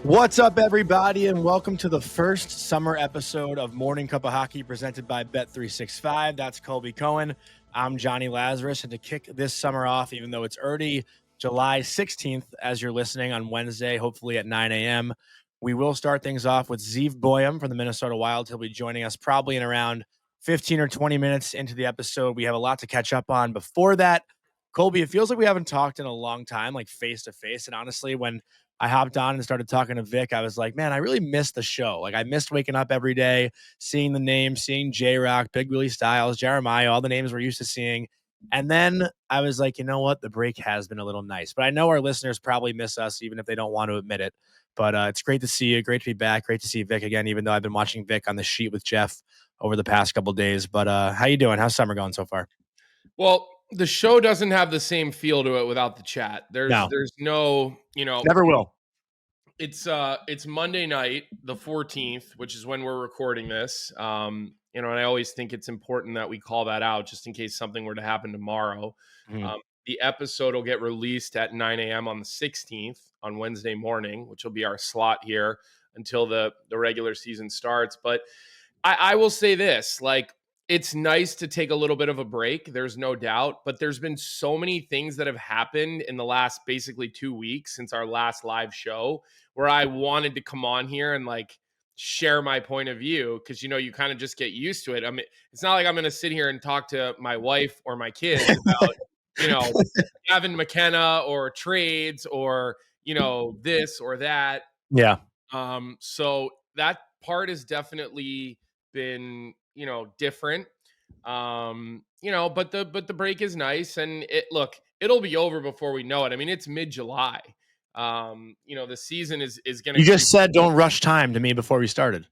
What's up, everybody, and welcome to the first summer episode of Morning Cup of Hockey presented by Bet365. That's Colby Cohen. I'm Johnny Lazarus, and to kick this summer off, even though it's already July 16th as you're listening on Wednesday, hopefully at 9 a.m., we will start things off with Zeev Buium from the Minnesota Wild. He'll be joining us probably in around 15 or 20 minutes into the episode. We have a lot to catch up on. Before that, Colby, it feels like we haven't talked in a long time, like face-to-face, and honestly, when I hopped on and started talking to Vic, I was like, man, I really missed the show. Like, I missed waking up every day, seeing the names, seeing J-Rock, Big Willie Styles, Jeremiah, all the names we're used to seeing. And then I was like, you know what? The break has been a little nice. But I know our listeners probably miss us, even if they don't want to admit it. But it's great to see you. Great to be back. Great to see Vic again, even though I've been watching Vic on the sheet with Jeff over the past couple of days. But how you doing? How's summer going so far? Well, the show doesn't have the same feel to it without the chat. There's no, never will. It's Monday night, the 14th, which is when we're recording this. And I always think it's important that we call that out just in case something were to happen tomorrow. Mm-hmm. The episode will get released at 9 a.m. on the 16th on Wednesday morning, which will be our slot here until the regular season starts. But I will say this, like, it's nice to take a little bit of a break. There's no doubt, but there's been so many things that have happened in the last basically 2 weeks since our last live show where I wanted to come on here and like share my point of view. Cause you kind of just get used to it. I mean, it's not like I'm going to sit here and talk to my wife or my kids about, Gavin McKenna or trades or, this or that. Yeah. So that part has definitely been, different. But the break is nice, and it'll be over before we know it. I mean, it's mid-July. The season is going to. You just said don't rush time to me before we started.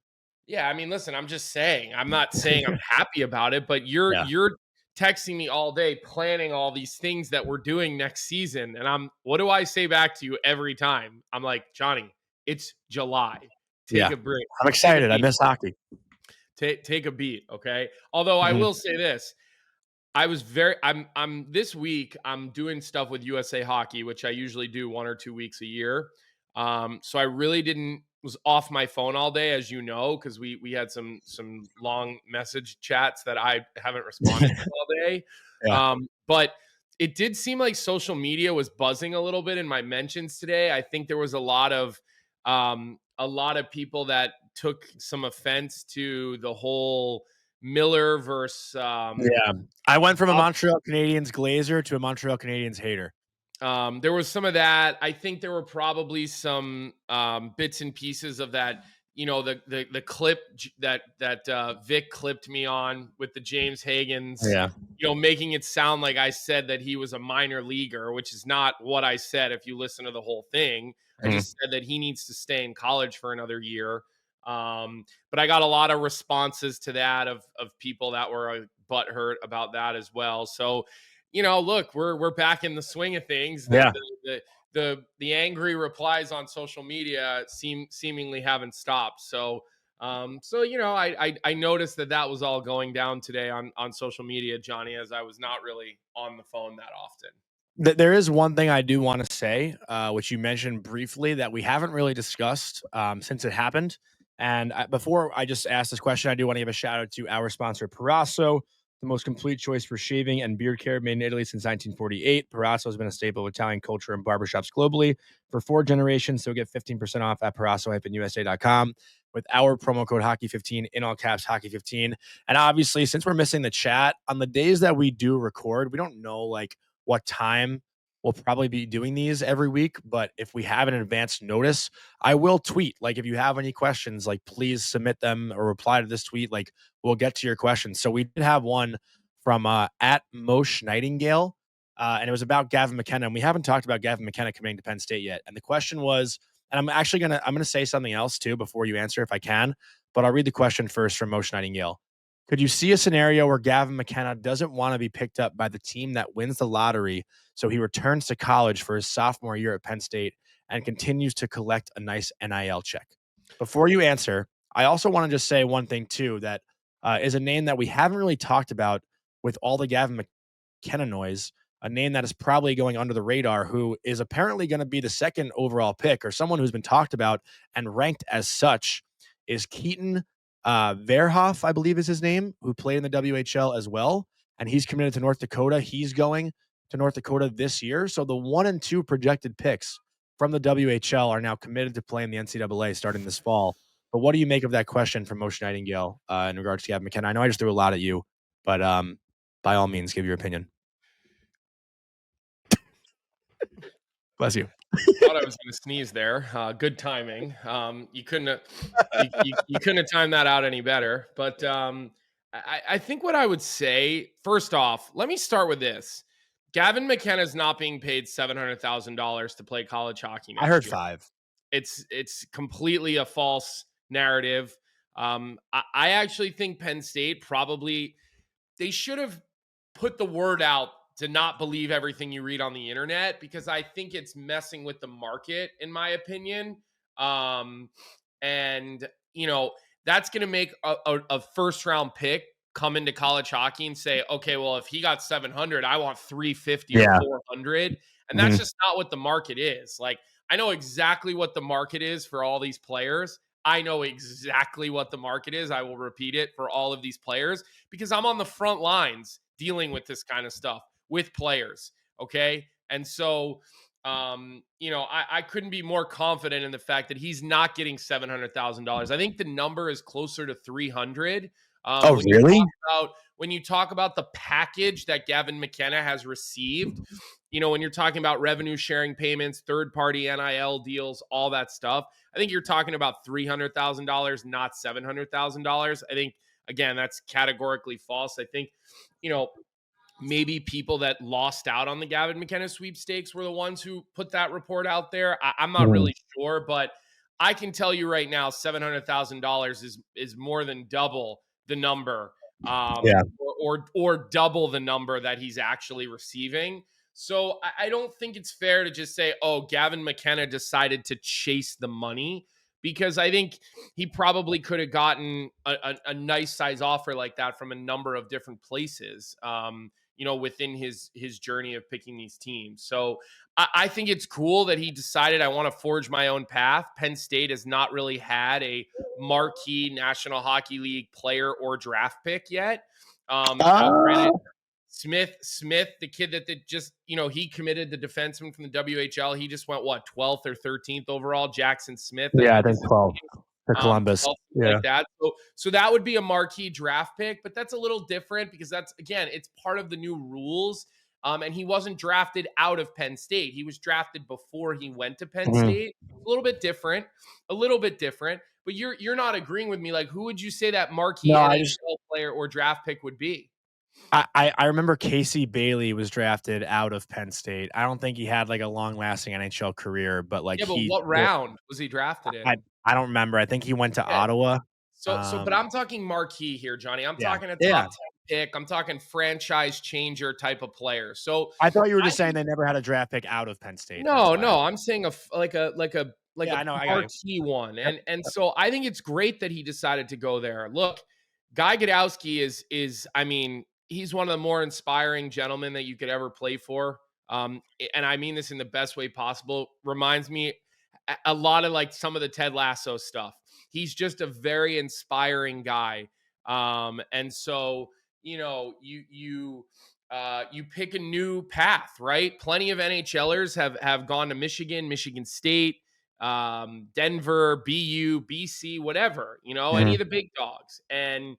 Yeah, I mean, listen, I'm just saying. I'm not saying I'm happy about it, but you're texting me all day, planning all these things that we're doing next season, and what do I say back to you every time? I'm like, Johnny, it's July. Take a break. I'm excited. I miss hockey. Take a beat, okay? Although I will say this, I'm this week I'm doing stuff with USA Hockey, which I usually do 1 or 2 weeks a year. So I really was off my phone all day, as you know, because we had some long message chats that I haven't responded to all day. Yeah. But it did seem like social media was buzzing a little bit in my mentions today. I think there was a lot of people that took some offense to the whole Miller versus. I went from a Montreal Canadiens glazer to a Montreal Canadiens hater. There was some of that. I think there were probably some bits and pieces of that. The clip that Vic clipped me on with the James Hagens. Yeah. Making it sound like I said that he was a minor leaguer, which is not what I said. If you listen to the whole thing, I just said that he needs to stay in college for another year. But I got a lot of responses to that of people that were butthurt about that as well. So, look, we're back in the swing of things. The angry replies on social media seemingly haven't stopped. So I noticed that was all going down today on social media, Johnny, as I was not really on the phone that often. There is one thing I do want to say, which you mentioned briefly that we haven't really discussed since it happened. And before I just ask this question, I do want to give a shout out to our sponsor, Proraso, the most complete choice for shaving and beard care made in Italy since 1948. Proraso has been a staple of Italian culture and barbershops globally for 4 generations. So get 15% off at Proraso-USA.com with our promo code Hockey15 in all caps, Hockey15. And obviously, since we're missing the chat, on the days that we do record, we don't know like what time we'll probably be doing these every week, but if we have an advance notice, I will tweet. Like, if you have any questions, like, please submit them or reply to this tweet. Like, we'll get to your questions. So we did have one from at Moshe Nightingale, and it was about Gavin McKenna. And we haven't talked about Gavin McKenna committing to Penn State yet. And the question was, and I'm actually gonna say something else too before you answer if I can, but I'll read the question first from Moshe Nightingale. Could you see a scenario where Gavin McKenna doesn't want to be picked up by the team that wins the lottery, so he returns to college for his sophomore year at Penn State and continues to collect a nice NIL check? Before you answer, I also want to just say one thing too, that is a name that we haven't really talked about with all the Gavin McKenna noise. a name that is probably going under the radar, who is apparently going to be the second overall pick, or someone who's been talked about and ranked as such, is Keaton Verhoff, I believe is his name, who played in the WHL as well. And he's committed to North Dakota. He's going to North Dakota this year. So the 1 and 2 projected picks from the WHL are now committed to play in the NCAA starting this fall. But what do you make of that question from Moshe Nightingale in regards to Gavin McKenna? I know I just threw a lot at you, but by all means, give your opinion. Bless you. Thought I was going to sneeze there. Good timing. You couldn't have timed that out any better. But I think what I would say, first off, let me start with this. Gavin McKenna is not being paid $700,000 to play college hockey next I heard year. 5. It's completely a false narrative. I actually think Penn State probably, they should have put the word out to not believe everything you read on the internet, because I think it's messing with the market, in my opinion. And, you know, that's going to make a first round pick come into college hockey and say, okay, well, if he got 700, I want 350 or 400. And that's just not what the market is. Like, I know exactly what the market is for all these players. I know exactly what the market is. I will repeat it for all of these players because I'm on the front lines dealing with this kind of stuff with players. Okay. And so, you know, I couldn't be more confident in the fact that he's not getting $700,000. I think the number is closer to 300. Oh, really? When you talk about the package that Gavin McKenna has received, you know, when you're talking about revenue sharing payments, third-party NIL deals, all that stuff, I think you're talking about $300,000, not $700,000. I think, again, that's categorically false. I think, you know, maybe people that lost out on the Gavin McKenna sweepstakes were the ones who put that report out there. I'm not really sure, but I can tell you right now, $700,000 is more than double the number, or double the number that he's actually receiving. So I don't think it's fair to just say, oh, Gavin McKenna decided to chase the money, because I think he probably could have gotten a nice size offer like that from a number of different places, you know, within his journey of picking these teams. So I think it's cool that he decided, I want to forge my own path. Penn State has not really had a marquee National Hockey League player or draft pick yet. Granted, Smith, the kid that just, you know, he committed, the defenseman from the WHL. He just went, what, 12th or 13th overall? Jackson Smith. I think 12 for Columbus. Like that. So that would be a marquee draft pick, but that's a little different because that's, again, it's part of the new rules. And he wasn't drafted out of Penn State. He was drafted before he went to Penn State. A little bit different. But you're not agreeing with me. Like, who would you say that marquee NHL player or draft pick would be? I remember Casey Bailey was drafted out of Penn State. I don't think he had like a long-lasting NHL career, but like, but what round was he drafted in? I don't remember. I think he went to Ottawa. But I'm talking marquee here, Johnny. I'm talking a top 10 pick. I'm talking franchise changer type of player. So I thought you were just saying they never had a draft pick out of Penn State. No. I'm saying a marquee one. And so I think it's great that he decided to go there. Look, Guy Godowski is I mean, he's one of the more inspiring gentlemen that you could ever play for. And I mean this in the best way possible. Reminds me a lot of like some of the Ted Lasso stuff. He's just a very inspiring guy. And so, you know, you pick a new path, right? Plenty of NHLers have gone to Michigan State, Denver, BU, BC, whatever, you know, any of the big dogs. And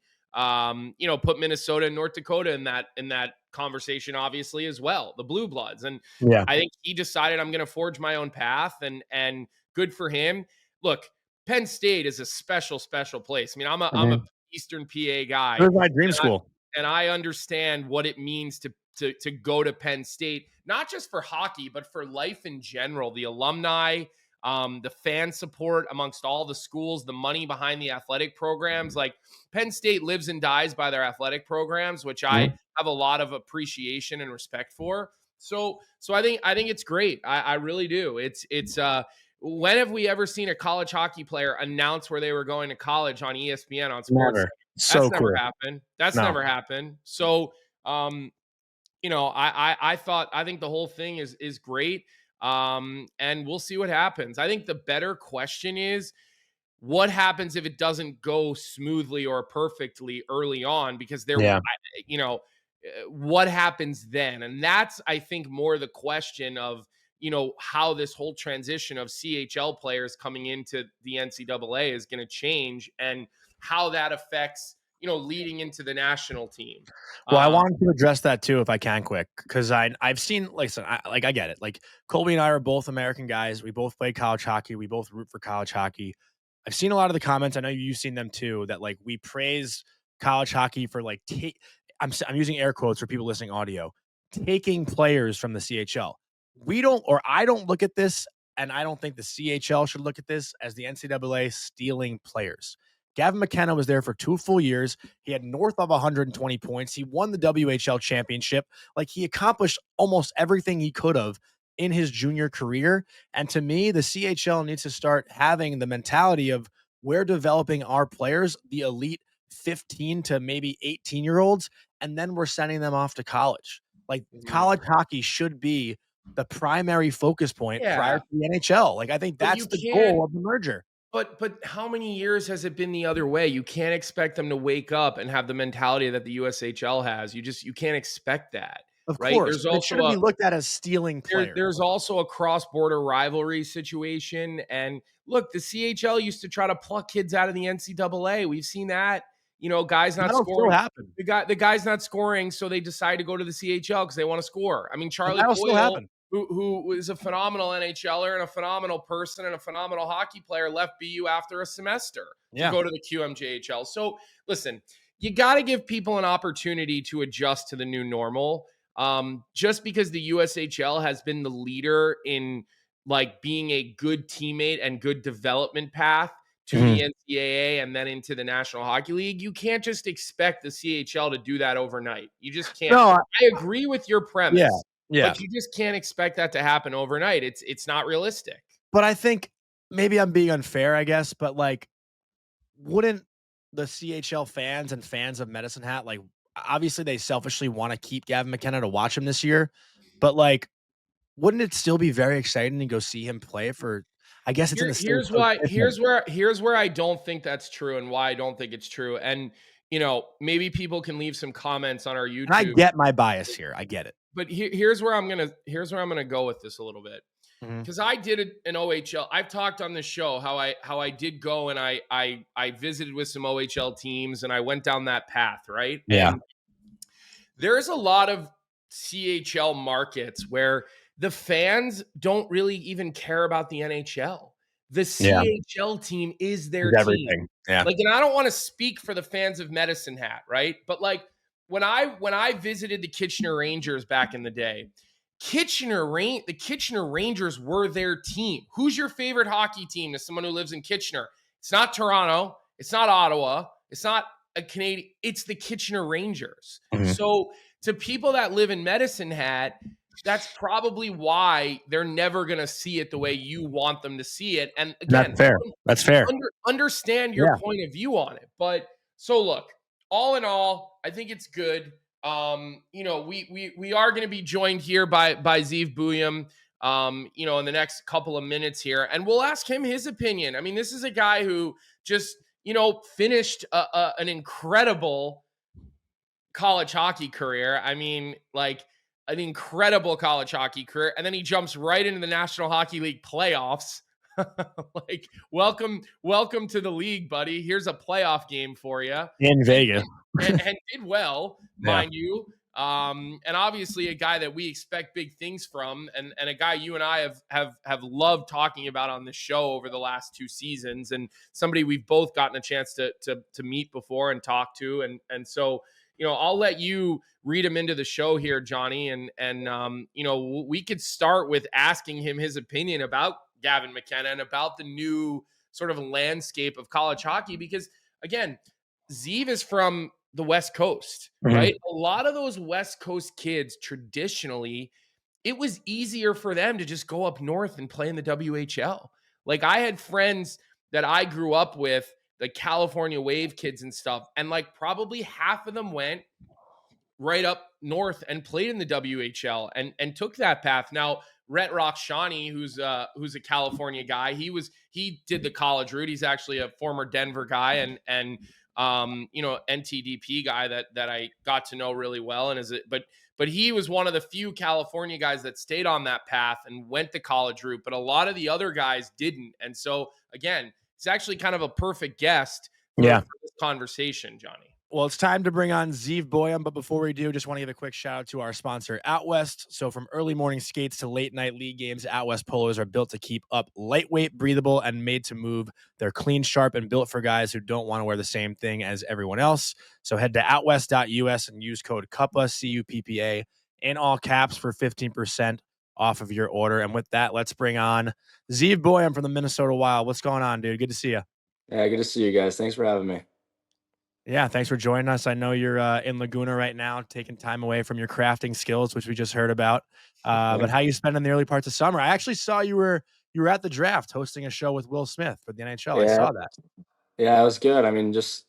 you know, put Minnesota and North Dakota in that conversation, obviously, as well, the Blue Bloods. And I think he decided, I'm going to forge my own path, and good for him. Look, Penn State is a special place. I mean, I'm a Eastern PA guy. It was my dream school. And I understand what it means to go to Penn State, not just for hockey, but for life in general, the alumni, the fan support amongst all the schools, the money behind the athletic programs. Like, Penn State lives and dies by their athletic programs, which I have a lot of appreciation and respect for. So I think it's great. I really do. It's when have we ever seen a college hockey player announce where they were going to college on ESPN on sports? Never. That's never happened. That's never happened. So, you I think the whole thing is great. And we'll see what happens. I think the better question is, what happens if it doesn't go smoothly or perfectly early on? Because Yeah. what happens then? And that's, I think, more the question of, how this whole transition of CHL players coming into the NCAA is going to change, and how that affects, leading into the national team. Well, I wanted to address that too, if I can, quick, because I've seen, listen, I get it. Like, Colby and I are both American guys. We both played college hockey. We both root for college hockey. I've seen a lot of the comments. I know you've seen them too. That, like, we praise college hockey for, like, I'm using air quotes for people listening audio, taking players from the CHL. We don't, or I don't look at this, and I don't think the CHL should look at this as the NCAA stealing players. Gavin McKenna was there for 2 full years. He had north of 120 points. He won the WHL championship. Like, he accomplished almost everything he could have in his junior career. And to me, the CHL needs to start having the mentality of, we're developing our players, the elite 15 to maybe 18-year-olds, and then we're sending them off to college. Like, college hockey should be the primary focus point prior to the NHL. Like, I think that's the goal of the merger. But how many years has it been the other way? You can't expect them to wake up and have the mentality that the USHL has. You can't expect that. Of right? course, There's it also shouldn't be looked at as stealing players. There's also a cross-border rivalry situation. And look, the CHL used to try to pluck kids out of the NCAA. We've seen that. Guys not scoring. The guy's not scoring, so they decide to go to the CHL because they want to score. I mean, Charlie Coyle, who is a phenomenal NHLer and a phenomenal person and a phenomenal hockey player, left BU after a semester to go to the QMJHL. So listen, you got to give people an opportunity to adjust to the new normal. Just because the USHL has been the leader in, like, being a good teammate and good development path to the NCAA and then into the National Hockey League, you can't just expect the CHL to do that overnight. You just can't. No, I agree with your premise. Yeah. But you just can't expect that to happen overnight. It's not realistic. But I think maybe I'm being unfair, I guess, but, like, wouldn't the CHL fans and fans of Medicine Hat, like, obviously they selfishly want to keep Gavin McKenna to watch him this year, but, like, wouldn't it still be very exciting to go see him play for, I guess it's in the here's where I don't think that's true, and why I don't think it's true. And, maybe people can leave some comments on our YouTube. And I get my bias here. I get it. But here's where I'm gonna go with this a little bit, because I did an OHL. I've talked on this show how I did go and I visited with some OHL teams, and I went down that path, right? Yeah. And there's a lot of CHL markets where the fans don't really even care about the NHL. The CHL team is their team. Everything. Yeah. Like, and I don't want to speak for the fans of Medicine Hat, right? But, like, when I visited the Kitchener Rangers back in the day, the Kitchener Rangers were their team. Who's your favorite hockey team as someone who lives in Kitchener? It's not Toronto. It's not Ottawa. It's not a Canadian. It's the Kitchener Rangers. So to people that live in Medicine Hat, that's probably why they're never going to see it the way you want them to see it. And again, that's fair. Understand your point of view on it. But so look, all in all, I think it's good. We are going to be joined here by Zeev Buium, in the next couple of minutes here, and we'll ask him his opinion. I mean, this is a guy who just, finished an incredible college hockey career. I mean, like, an incredible college hockey career. And then he jumps right into the National Hockey League playoffs. Like, welcome to the league, buddy. Here's a playoff game for you in Vegas, and did well, mind you. And obviously a guy that we expect big things from, and a guy you and I have loved talking about on this show over the last 2 seasons, and somebody we've both gotten a chance to meet before and talk to, and so, I'll let you read him into the show here, Johnny, and we could start with asking him his opinion about Gavin McKenna and about the new sort of landscape of college hockey, because again, Zeev is from the West Coast, right? A lot of those West Coast kids, traditionally, it was easier for them to just go up north and play in the WHL. Like, I had friends that I grew up with, the California Wave kids and stuff, and, like, probably half of them went right up north and played in the WHL and took that path. Now, Rhett Rockshani, who's a California guy, he did the college route. He's actually a former Denver guy and NTDP guy that I got to know really well. But he was one of the few California guys that stayed on that path and went the college route. But a lot of the other guys didn't. And so again, it's actually kind of a perfect guest for this conversation, Johnny. Well, it's time to bring on Zeev Buium, but before we do, just want to give a quick shout out to our sponsor, Outwest. So from early morning skates to late night league games, Outwest polos are built to keep up, lightweight, breathable, and made to move. They're clean, sharp, and built for guys who don't want to wear the same thing as everyone else. So head to outwest.us and use code Cuppa, C-U-P-P-A, in all caps for 15% off of your order. And with that, let's bring on Zeev Buium from the Minnesota Wild. What's going on, dude? Good to see you. Yeah, good to see you guys. Thanks for having me. Yeah, thanks for joining us. I know you're in Laguna right now, taking time away from your crafting skills, which we just heard about. But how you spending the early parts of summer? I actually saw you were at the draft hosting a show with Will Smith for the NHL. Yeah. I saw that. Yeah, it was good. I mean, just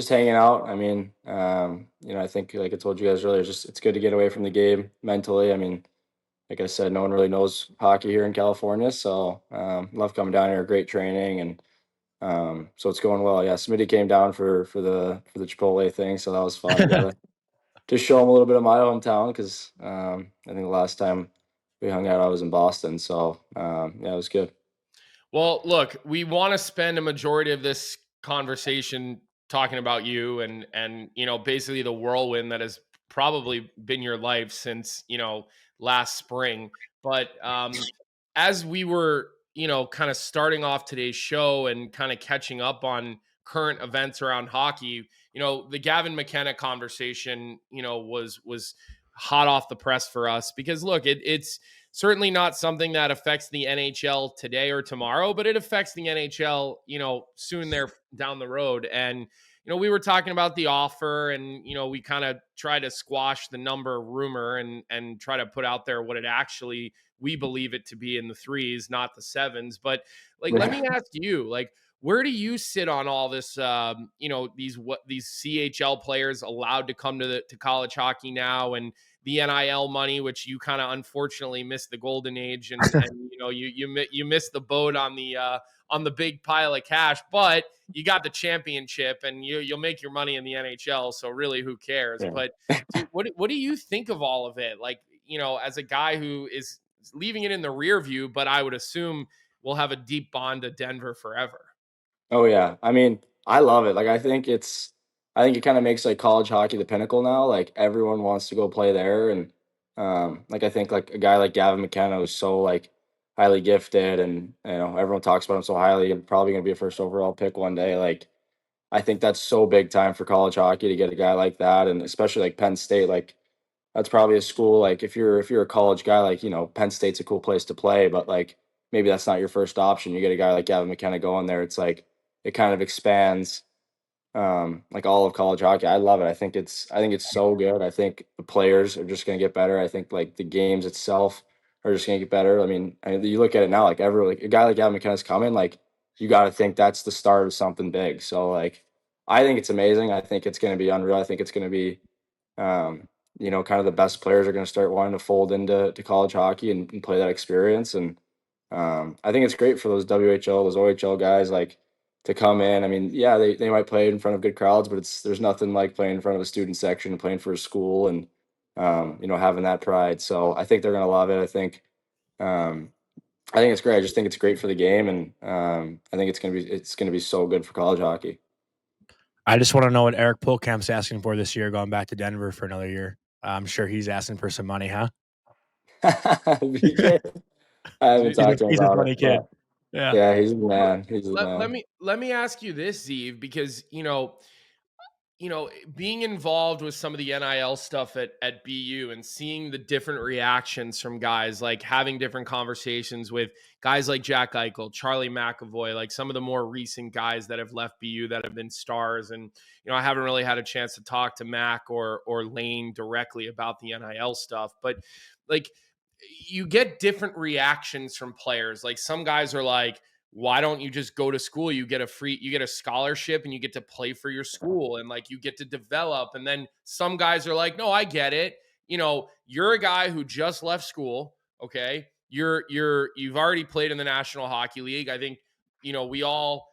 hanging out. I mean, I think like I told you guys earlier, it's good to get away from the game mentally. I mean, like I said, no one really knows hockey here in California, so love coming down here. Great training, and so it's going well. Yeah, Smitty came down for the Chipotle thing, so that was fun. To show him a little bit of my hometown because I think the last time we hung out, I was in Boston. So yeah, it was good. Well, look, we want to spend a majority of this conversation talking about you and basically the whirlwind that has probably been your life since last spring. But as we were kind of starting off today's show and kind of catching up on current events around hockey, the Gavin McKenna conversation was hot off the press for us because look, it's certainly not something that affects the NHL today or tomorrow, but it affects the NHL, soon there down the road. And, we were talking about the offer and, we kind of try to squash the number rumor and try to put out there what it actually, we believe it to be in the 3s, not the 7s. But let me ask you, where do you sit on all this? These CHL players allowed to come to college hockey now, and the NIL money, which you kind of unfortunately missed the golden age, and you missed the boat on the big pile of cash, but you got the championship, and you'll make your money in the NHL. So really, who cares? Yeah. But dude, what do you think of all of it? As a guy who is leaving it in the rear view, but I would assume we'll have a deep bond to Denver forever. Oh yeah, I mean, I love it. I think it kind of makes college hockey the pinnacle now. Everyone wants to go play there, and I think a guy like Gavin McKenna who's so highly gifted, and everyone talks about him so highly, and probably going to be a first overall pick one day. I think that's so big time for college hockey to get a guy like that, and especially Penn State. That's probably a school if you're a college guy, Penn State's a cool place to play, but maybe that's not your first option. You get a guy like Gavin McKenna going there, it's it kind of expands all of college hockey. I love it. I think it's so good. I think the players are just going to get better. I think the games itself are just going to get better. I mean, you look at it now, a guy like Gavin McKenna's coming, you got to think that's the start of something big. So I think it's amazing. I think it's going to be unreal. I think it's going to be kind of the best players are going to start wanting to fold into college hockey and play that experience. And I think it's great for those WHL, those OHL guys to come in. I mean, yeah, they might play in front of good crowds, but there's nothing like playing in front of a student section and playing for a school and having that pride. So I think they're going to love it. I think it's great. I just think it's great for the game, and I think it's going to be so good for college hockey. I just want to know what Eric Pulkamp's asking for this year, going back to Denver for another year. I'm sure he's asking for some money, huh? I haven't talked to him about it. Kid. Yeah, he's a man. Let me ask you this, Zeev, because being involved with some of the NIL stuff at BU and seeing the different reactions from guys, having different conversations with guys like Jack Eichel, Charlie McAvoy, some of the more recent guys that have left BU that have been stars. And, I haven't really had a chance to talk to Mac or Lane directly about the NIL stuff, but you get different reactions from players. Some guys are why don't you just go to school? You get a scholarship and you get to play for your school and like you get to develop. And then some guys are like, no, I get it. You're a guy who just left school. Okay. You've already played in the National Hockey League. I think, we all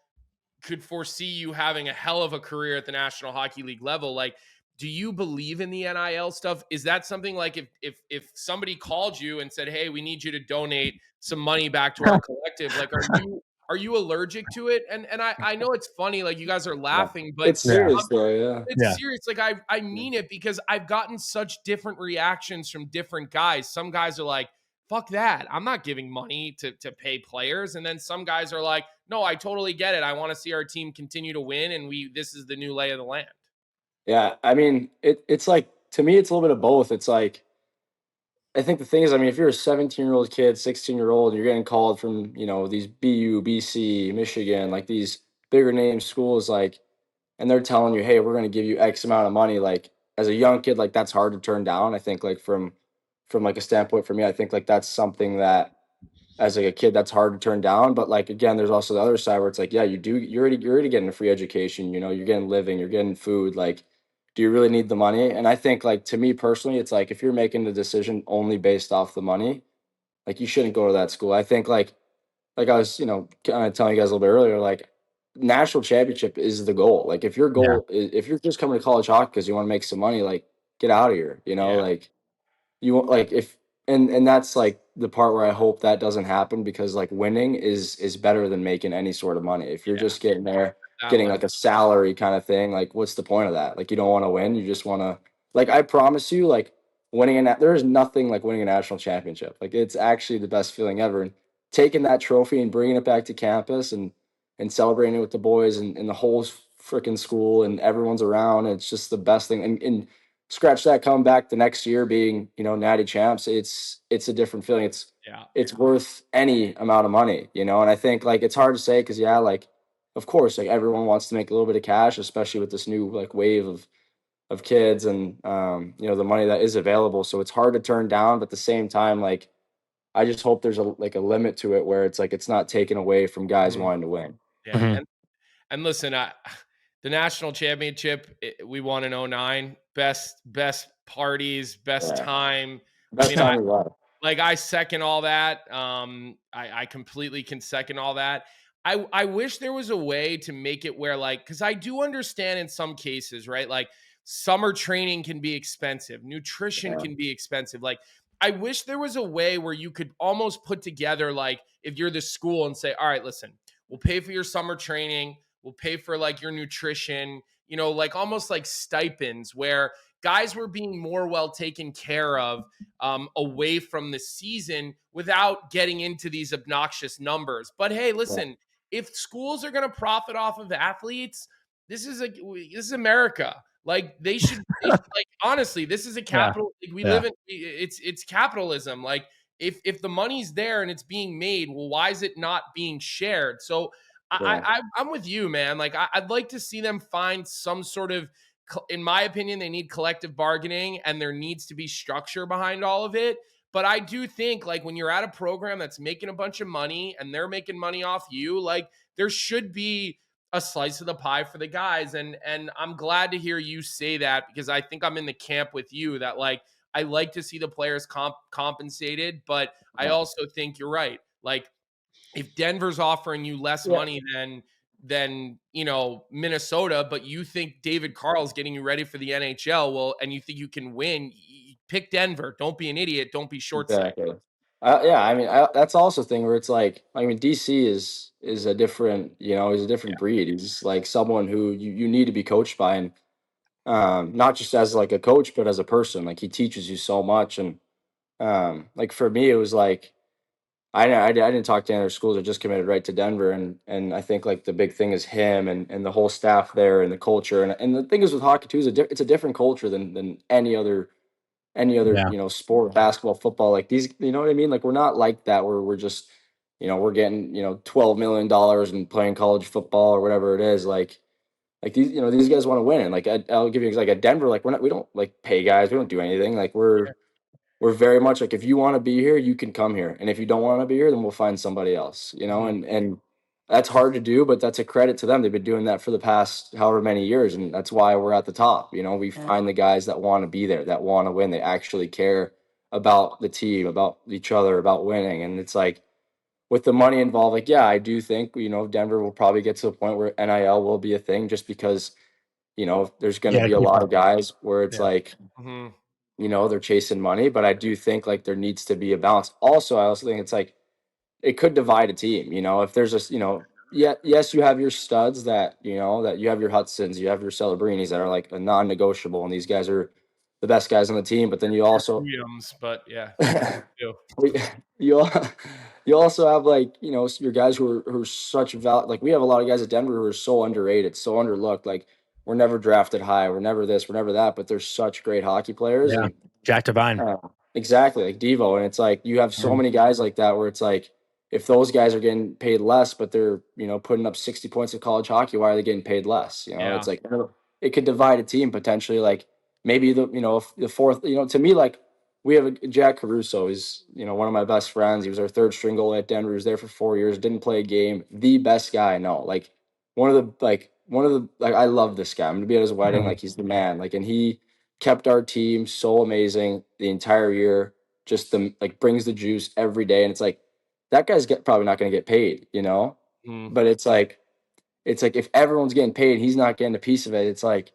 could foresee you having a hell of a career at the National Hockey League level. Like, do you believe in the NIL stuff? Is that something like if somebody called you and said, hey, we need you to donate some money back to our collective, like are you allergic to it? And I know it's funny, like you guys are laughing, but it's serious though, yeah. It's serious. Like I mean it, because I've gotten such different reactions from different guys. Some guys are like, fuck that, I'm not giving money to pay players. And then some guys are like, no, I totally get it. I want to see our team continue to win, and this is the new lay of the land. Yeah, I mean, it's like, to me, it's a little bit of both. It's like, I think the thing is, I mean, if you're a 17-year-old kid, 16-year-old, and you're getting called from, these BU, BC, Michigan, like these bigger name schools, like, and they're telling you, hey, we're going to give you X amount of money, like, as a young kid, like, that's hard to turn down. I think, like, from like a standpoint for me, I think, like, that's something that, as like a kid, that's hard to turn down. But like, again, there's also the other side where it's like, yeah, you're already getting a free education, you're getting living, you're getting food. Like, do you really need the money? And I think, like, to me personally, it's like, if you're making the decision only based off the money, like, you shouldn't go to that school. I think, like I was, kind of telling you guys a little bit earlier, like, national championship is the goal. Like, if your goal is, if you're just coming to college hockey because you want to make some money, like, get out of here, like, you want, like, if, and that's like the part where I hope that doesn't happen, because like winning is better than making any sort of money. If you're just getting there, getting like a salary kind of thing, like, what's the point of that? Like, you don't want to win, you just want to, like, I promise you, like, there is nothing like winning a national championship. Like, it's actually the best feeling ever. And taking that trophy and bringing it back to campus and celebrating it with the boys and the whole freaking school and everyone's around, it's just the best thing. And scratch that, coming back the next year being, natty champs, it's a different feeling. It's worth any amount of money, and I think, like, it's hard to say, because like, of course, like, everyone wants to make a little bit of cash, especially with this new, like, wave of kids and the money that is available, so it's hard to turn down. But at the same time, like, I just hope there's a limit to it, where it's like, it's not taken away from guys wanting to win. And listen, the national championship, we won in 2009. Best parties, best time. Best time we love. Like, I second all that. I completely can second all that. I wish there was a way to make it where, like, because I do understand in some cases, right? Like, summer training can be expensive. Nutrition can be expensive. Like, I wish there was a way where you could almost put together, like, if you're the school, and say, all right, listen, we'll pay for your summer training. We'll pay for, like, your nutrition, like, almost like stipends, where guys were being more well taken care of away from the season without getting into these obnoxious numbers. But hey, listen, if schools are going to profit off of athletes, this is America. Like, they should like, honestly, this is a capital. Like, we live in, it's capitalism. Like, if the money's there and it's being made, well, why is it not being shared? So I'm with you, man. Like, I'd like to see them find some sort of, in my opinion, they need collective bargaining, and there needs to be structure behind all of it. But I do think, like, when you're at a program that's making a bunch of money and they're making money off you, like, there should be a slice of the pie for the guys. And I'm glad to hear you say that, because I think I'm in the camp with you that, like, I like to see the players compensated, but I also think you're right. Like, if Denver's offering you less money than Minnesota, but you think David Carl's getting you ready for the NHL, well, and you think you can win, pick Denver. Don't be an idiot. Don't be short-sighted. Exactly. I mean, that's also a thing where it's like, I mean, DC is a different, he's a different breed. He's like someone who you need to be coached by, and not just as like a coach, but as a person. Like, he teaches you so much. And like, for me, it was like, I didn't talk to any other schools. I just committed right to Denver, and I think, like, the big thing is him and the whole staff there and the culture. And the thing is with hockey too, is it's a different culture than any other sport, basketball, football. Like, these, you know what I mean? Like, we're not like that, where we're just, we're getting, $12 million and playing college football or whatever it is. Like these, these guys want to win. And like, I'll give you, like, at Denver, like, we don't like pay guys. We don't do anything. Like, we're very much like, if you want to be here, you can come here. And if you don't want to be here, then we'll find somebody else, and that's hard to do, but that's a credit to them. They've been doing that for the past however many years, and that's why we're at the top. You know, we find the guys that want to be there, that want to win. They actually care about the team, about each other, about winning. And it's like with the money involved, like, yeah, I do think, you know, Denver will probably get to a point where NIL will be a thing just because, you know, there's going to Yeah, be a keep lot up. of guys where it's Yeah. like, Mhm. you know, they're chasing money, but I do think like there needs to be a balance. Also, I also think it's like it could divide a team, you know, if there's a, you know, yeah, yes, you have your studs that, you know, that you have your Hudsons, you have your Celebrinis that are like a non-negotiable, and these guys are the best guys on the team, but then you also Williams, but yeah, too. you al- you also have like, you know, your guys who are such like we have a lot of guys at Denver who are so underrated, so underlooked. Like we're never drafted high, we're never this, we're never that, but they're such great hockey players. Yeah. And Jack Devine. exactly, like Devo, and it's like you have so many guys like that where it's like if those guys are getting paid less, but they're, you know, putting up 60 points in college hockey, why are they getting paid less? You know, Yeah. it's like it could divide a team potentially. Like maybe the, you know, the fourth, you know, to me, like we have a Jack Caruso. He's, you know, one of my best friends. He was our third string goalie at Denver. He was there for 4 years. Didn't play a game. The best guy I know. Like I love this guy. I'm gonna be at his wedding. Like he's the man. Like, and he kept our team so amazing the entire year. Just the like brings the juice every day, and it's like that guy's probably not going to get paid, you know. But it's like if everyone's getting paid, he's not getting a piece of it. It's like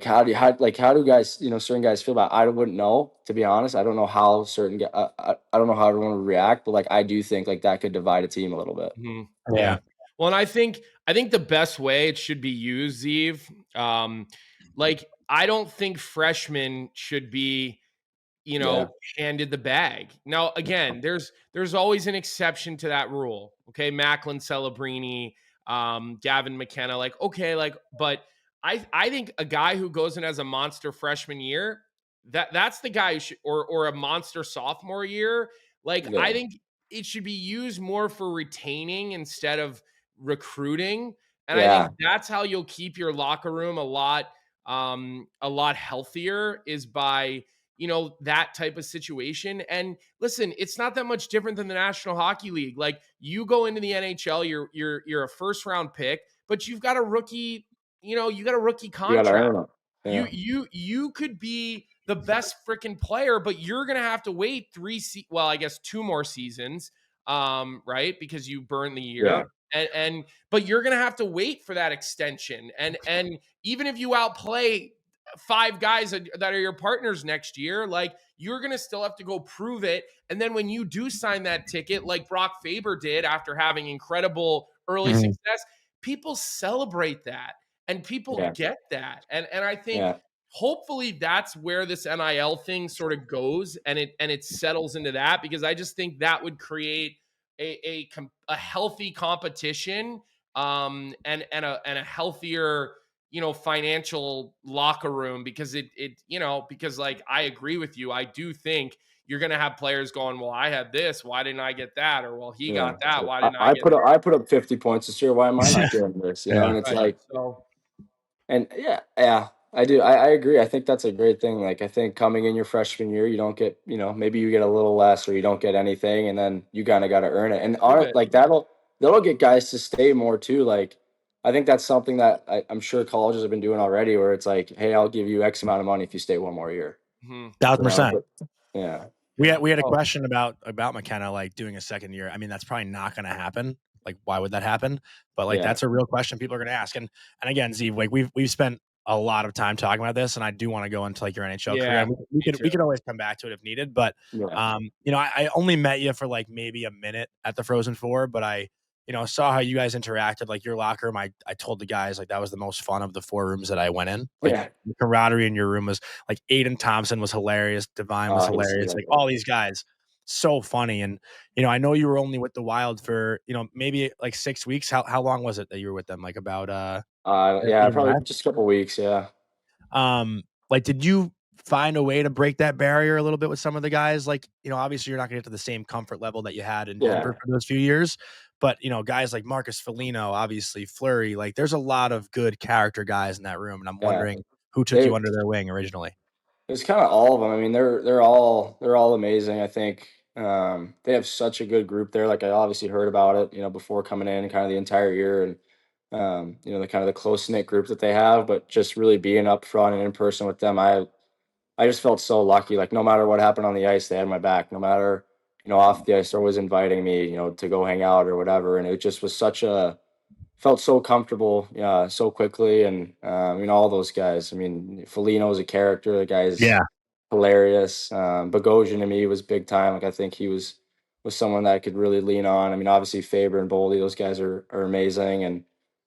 how do guys, you know, certain guys feel about it? I wouldn't know, to be honest. I don't know how I don't know how everyone would react, but like I do think like that could divide a team a little bit. Yeah. Well, and I think the best way it should be used, Zeev, like I don't think freshmen should be, you know, handed the bag. Now, again, there's always an exception to that rule. Okay, Macklin, Celebrini, Gavin McKenna, like okay, like, but I think a guy who goes in as a monster freshman year, that's the guy who should, or a monster sophomore year. Like Yeah. I think it should be used more for retaining instead of recruiting. And I think that's how you'll keep your locker room a lot healthier, is by, you know, that type of situation. And listen, it's not that much different than the National Hockey League. Like you go into the NHL, you're a first round pick, but you've got a rookie, you know, you got a rookie contract. Yeah. You could be the best freaking player, but you're gonna have to wait I guess 2 more seasons, right? Because you burn the year. And but you're gonna have to wait for that extension. And even if you outplay 5 guys that are your partners next year, like you're going to still have to go prove it. And then when you do sign that ticket, like Brock Faber did after having incredible early success, people celebrate that and people get that. And I think hopefully that's where this NIL thing sort of goes, and it settles into that, because I just think that would create a healthy competition, and a healthier, you know, financial locker room, because it you know, because like I agree with you. I do think you're going to have players going, well, I had this, why didn't I get that? Or well, he got that, why didn't I get that? I put up 50 points this year. Why am I not doing this? You know, and it's like, So and I do. I agree. I think that's a great thing. Like, I think coming in your freshman year, you don't get, you know, maybe you get a little less or you don't get anything, and then you kind of got to earn it. And like that'll get guys to stay more too. Like, I think that's something that I'm sure colleges have been doing already, where it's like, hey, I'll give you X amount of money if you stay one more year. 1,000%. Yeah. We had a question about McKenna, like doing a second year. I mean, that's probably not going to happen. Like, why would that happen? But like, that's a real question people are going to ask. And again, Zeev, like we've spent a lot of time talking about this, and I do want to go into like your NHL career. And we could always come back to it if needed. But you know, I only met you for like maybe a minute at the Frozen Four, but I, you know, saw how you guys interacted, like your locker room. I told the guys like that was the most fun of the 4 rooms that I went in. Like the camaraderie in your room was like Aiden Thompson was hilarious, Devine was hilarious, like all these guys, so funny. And you know, I know you were only with the Wild for, you know, maybe like 6 weeks. How long was it that you were with them? Like about probably just a couple weeks. Like, did you find a way to break that barrier a little bit with some of the guys? Like, you know, obviously you're not gonna get to the same comfort level that you had in Denver for those few years, but you know, guys like Marcus Foligno, obviously Fleury, like there's a lot of good character guys in that room, and I'm wondering who took you under their wing originally. It's kind of all of them. I mean, they're all amazing. I think, They have such a good group there. Like I obviously heard about it, before coming in, kind of the entire year, and the kind of the close knit group that they have. But just really being up front and in person with them, I just felt so lucky. Like no matter what happened on the ice, they had my back. No matter off the ice, they're always inviting me, to go hang out or whatever. And it just was felt so comfortable, so quickly. And all those guys. I mean, Foligno's a character. The guy's Yeah. hilarious. Bogosian to me was big time. Like I think he was someone that I could really lean on. I mean, obviously Faber and Boldy, those guys are amazing. And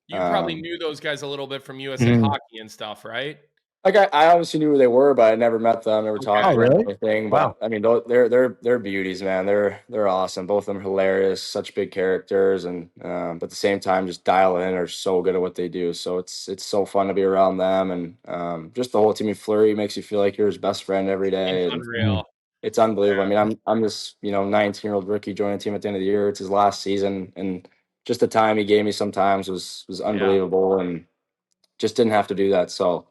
You probably knew those guys a little bit from USA Mhm. Hockey and stuff, right? like I obviously knew who they were, but I never met them, never talked Oh, to them or really? anything. Wow. But I mean, they're beauties, man. They're awesome. Both of them hilarious, such big characters, and but at the same time, just dial in are so good at what they do. So it's so fun to be around them, and just the whole team. Fleury makes you feel like you're his best friend every day, It's and unreal. it's unbelievable. Yeah. I mean, I'm this 19-year-old rookie joining the team at the end of the year. It's his last season, and just the time he gave me sometimes was unbelievable, and just didn't have to do that. So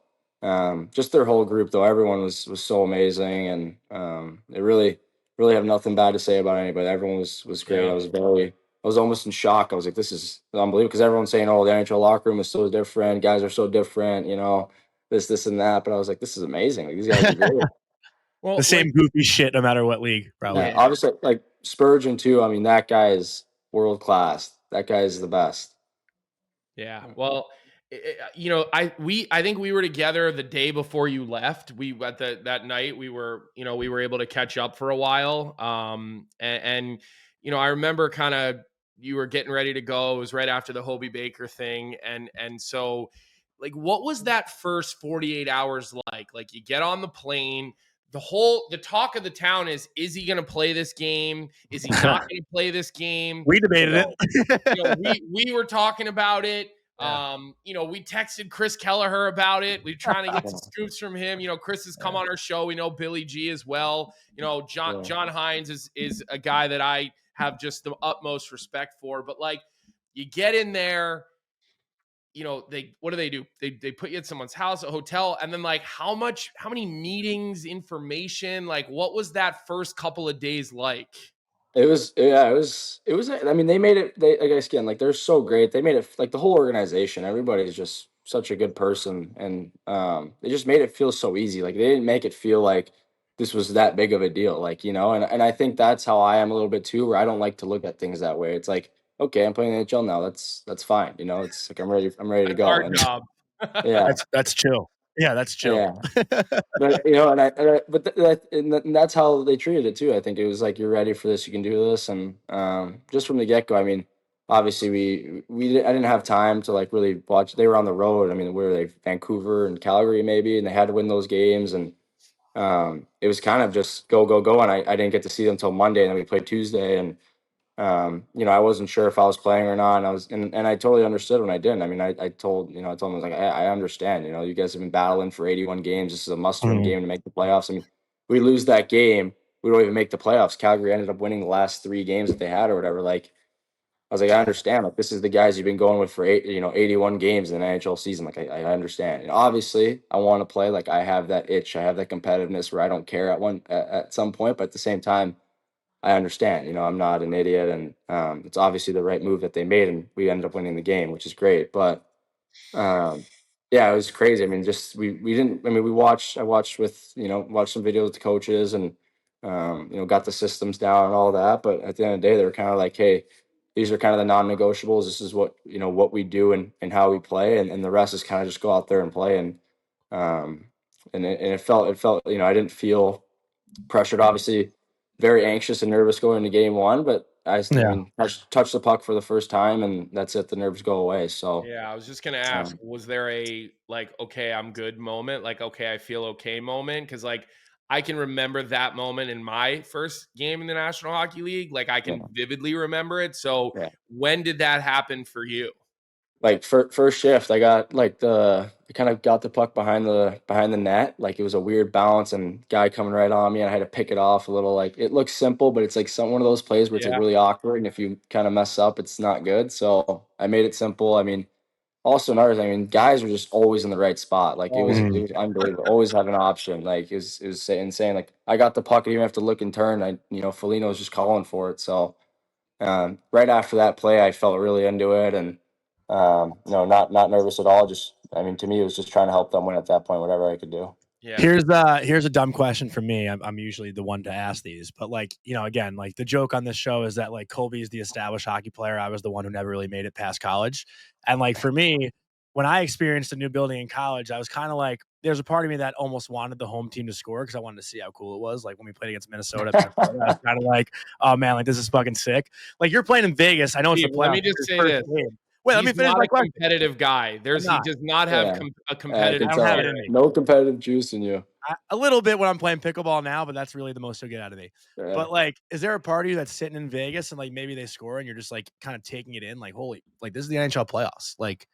just their whole group, though, everyone was so amazing, and they really have nothing bad to say about anybody. Everyone was great. Yeah. I was almost in shock. I was like, this is unbelievable, because everyone's saying, oh, the NHL locker room is so different, guys are so different, this and that. But I was like, this is amazing. Like, these guys are great. Well, The same goofy shit no matter what league, probably. Yeah, obviously, like Spurgeon too. I mean, that guy is world class. That guy is the best. yeah. Well, I think we were together the day before you left. We at that night we were able to catch up for a while. And I remember kind of you were getting ready to go. It was right after the Hobie Baker thing, and so like what was that first 48 hours like? Like you get on the plane. The talk of the town is he going to play this game? Is he not going to play this game? We debated it. We were talking about it. Yeah. We texted Chris Kelleher about it. We're trying to get some scoops from him. Chris has come on our show. We know Billy G as well. John Hines is a guy that I have just the utmost respect for. But like, you get in there, what do? They put you at someone's house, a hotel, and then like how many meetings, information, like what was that first couple of days like? It was. I mean, they made it. They, like, again, like they're so great. They made it like the whole organization. Everybody's just such a good person, and they just made it feel so easy. Like they didn't make it feel like this was that big of a deal. Like and I think that's how I am a little bit too. Where I don't like to look at things that way. It's like, okay, I'm playing in the NHL now. That's fine. It's like I'm ready. I'm ready to That's go. our And job. yeah, That's chill. Yeah, that's chill. yeah. But and that's how they treated it too. I think it was like, you're ready for this, you can do this, and just from the get go. I mean, obviously I didn't have time to like really watch. They were on the road. I mean, where were they? Vancouver and Calgary maybe, and they had to win those games, and it was kind of just go go go. And I didn't get to see them until Monday, and then we played Tuesday, and I wasn't sure if I was playing or not. And and I totally understood when I didn't. I mean, I told him, I was like, I understand, you guys have been battling for 81 games. This is a must-win Mhm. game to make the playoffs. I mean, we lose that game, we don't even make the playoffs. Calgary ended up winning the last 3 games that they had or whatever. Like, I was like, I understand. Like, this is the guys you've been going with for 81 games in the NHL season. Like, I understand. And obviously, I want to play. Like, I have that itch. I have that competitiveness where I don't care at some point, but at the same time, I understand. I'm not an idiot, and it's obviously the right move that they made, and we ended up winning the game, which is great. But um, yeah, it was crazy. I mean, just we didn't. I mean, I watched with watched some videos with the coaches, and got the systems down and all that. But at the end of the day, they were kind of like, hey, these are kind of the non-negotiables. This is what we do, and how we play, and the rest is kind of just go out there and play. Um, it felt I didn't feel pressured. Obviously, very anxious and nervous going into game one, but I Yeah. mean, touch the puck for the first time, and that's it. The nerves go away. So Yeah, I was just gonna ask, was there a like, okay, I'm good moment, like, okay, I feel okay moment? Because like I can remember that moment in my first game in the National Hockey League. Like I yeah, can vividly remember it. So yeah. when did that happen for you? Like first shift, I got like I kind of got the puck behind the net. Like it was a weird bounce, and guy coming right on me, and I had to pick it off a little. Like it looks simple, but it's like one of those plays where it's like Yeah. really awkward, and if you kind of mess up, it's not good. So I made it simple. I mean, also another thing, I mean, guys were just always in the right spot. Like it Always. was unbelievable. Always have an option. Like it was insane. Like I got the puck, I didn't even have to look and turn. Foligno was just calling for it. So right after that play, I felt really into it, and not nervous at all. Just, I mean, to me, it was just trying to help them win at that point, whatever I could do. Yeah. Here's a dumb question for me. I'm usually the one to ask these, but like, again, like the joke on this show is that like Colby is the established hockey player. I was the one who never really made it past college. And like for me, when I experienced a new building in college, I was kind of like, there's a part of me that almost wanted the home team to score because I wanted to see how cool it was. Like when we played against Minnesota, I was kind of like, oh man, like this is fucking sick. Like you're playing in Vegas. I know it's the Steve, let playoffs. me just It's say your this. first game. Wait, let me He's finish not my a question. competitive guy. He does not have Yeah. a competitive I don't have it in spirit. me. No competitive juice in you. A little bit when I'm playing pickleball now, but that's really the most you'll get out of me. Yeah. But like, is there a part of you that's sitting in Vegas and like maybe they score and you're just like kind of taking it in, like, holy, like this is the NHL playoffs. Like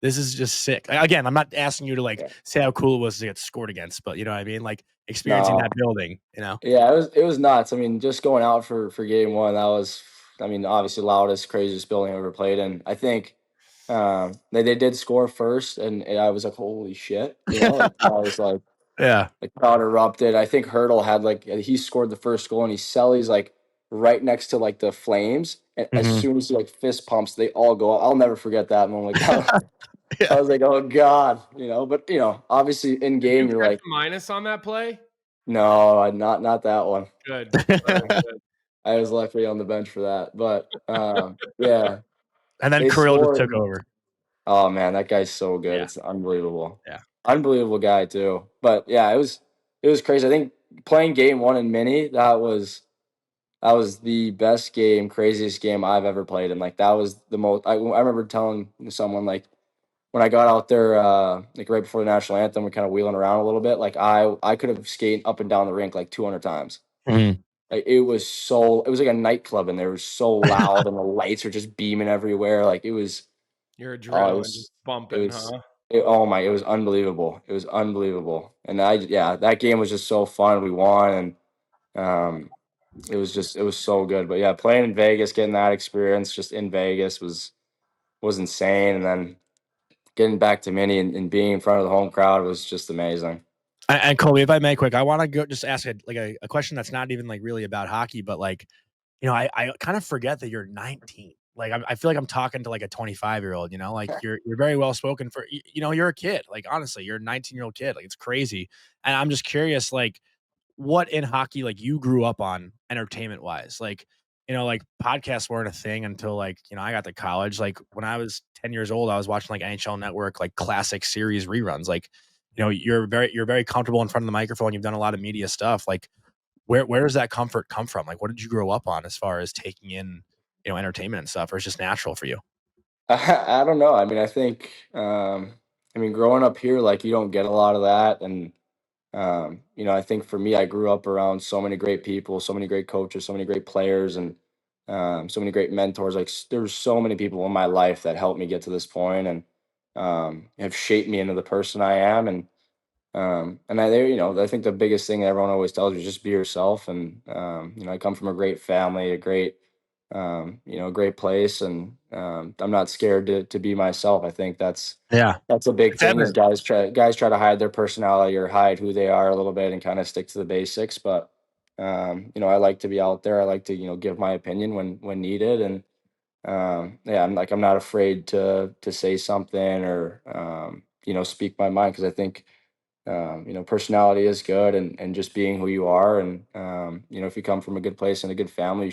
this is just sick. Again, I'm not asking you to like say how cool it was to get scored against, but you know what I mean? Like experiencing that building, Yeah, it was nuts. I mean, just going out for game one, that was, I mean, obviously loudest, craziest building I ever played in. I think they did score first, and I was like, holy shit, like, I was like, Yeah. the crowd erupted. I think Hurdle had like, he scored the first goal, and Selly's like right next to like the Flames, and as soon as he like fist pumps, they all go. I'll never forget that moment. I was like, oh God, but obviously in Did game you you're catch like, a minus on that play? no, not that one. Good. Good. I was lucky on the bench for that, but yeah, And then they Kirill just scored. took over. Oh man, that guy's so good. Yeah. It's unbelievable. Yeah. Unbelievable guy too. But yeah, it was crazy. I think playing game one in Mini, that was the best game, craziest game I've ever played. And like that was the most. I remember telling someone like when I got out there, like right before the national anthem, we're kind of wheeling around a little bit. Like I could have skated up and down the rink like 200 times. Like it was like a nightclub, and they were so loud, and the lights were just beaming everywhere. Like it was. Your Oh, adrenaline just bumping, huh? It was unbelievable. It was unbelievable. And that game was just so fun. We won, and it was so good. But yeah, playing in Vegas, getting that experience just in Vegas was insane. And then getting back to Mini and being in front of the home crowd was just amazing. And Colby, if I may quick, I want to go just ask a question that's not even like really about hockey, but like, I kind of forget that you're 19. Like I feel like I'm talking to like a 25-year-old, like you're very well spoken for, you're a kid. Like honestly, you're a 19-year-old kid. Like it's crazy. And I'm just curious, like what in hockey, like you grew up on entertainment wise, like, like podcasts weren't a thing until like, I got to college. Like when I was 10 years old, I was watching like NHL Network, like classic series reruns. Like, you're very comfortable in front of the microphone. You've done a lot of media stuff. Like, where does that comfort come from? Like, what did you grow up on as far as taking in, entertainment and stuff, or it's just natural for you? I don't know. I mean, I think, growing up here, like you don't get a lot of that. And, I think for me, I grew up around so many great people, so many great coaches, so many great players, and so many great mentors. Like there's so many people in my life that helped me get to this point and have shaped me into the person I am. I think the biggest thing that everyone always tells you is just be yourself. And I come from a great family, a great great place, and I'm not scared to be myself. I think that's a big thing. Is guys try to hide their personality or hide who they are a little bit and kind of stick to the basics. But I like to be out there. I like to give my opinion when needed, and I'm not afraid to say something or speak my mind, because I think personality is good, and just being who you are. And if you come from a good place and a good family, you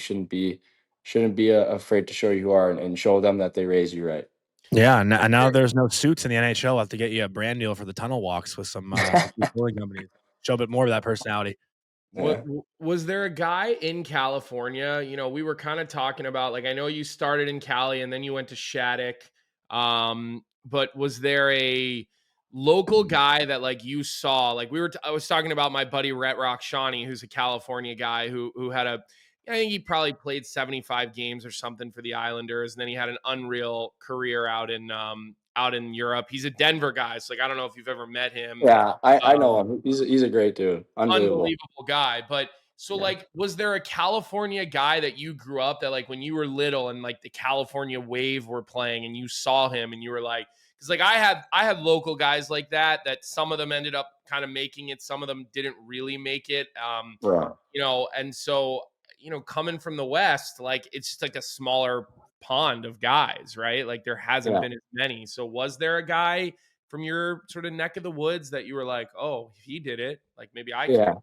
shouldn't be afraid to show who you are, and show them that they raised you right. Yeah, and now there's no suits in the NHL. I'll have to get you a brand deal for the tunnel walks with some clothing companies. Show a bit more of that personality. Yeah. Was there a guy in California? We were kind of talking about, like, I know you started in Cali and then you went to Shattuck. But was there a local guy that like you saw? Like I was talking about my buddy Rhett Rock-Shawnee, who's a California guy who had I think he probably played 75 games or something for the Islanders, and then he had an unreal career out in Europe. He's a Denver guy, so like I don't know if you've ever met him. Yeah, I know him. He's a great dude. Unbelievable Unbelievable guy. But So Yeah. like, was there a California guy that you grew up that like when you were little and like the California Wave were playing and you saw him and you were like, because like I had local guys like that some of them ended up kind of making it, some of them didn't really make it. Right. And so, coming from the West, like it's just like a smaller pond of guys, right? Like there hasn't Yeah. been as many. So was there a guy from your sort of neck of the woods that you were like, oh, he did it, like maybe I Yeah. can?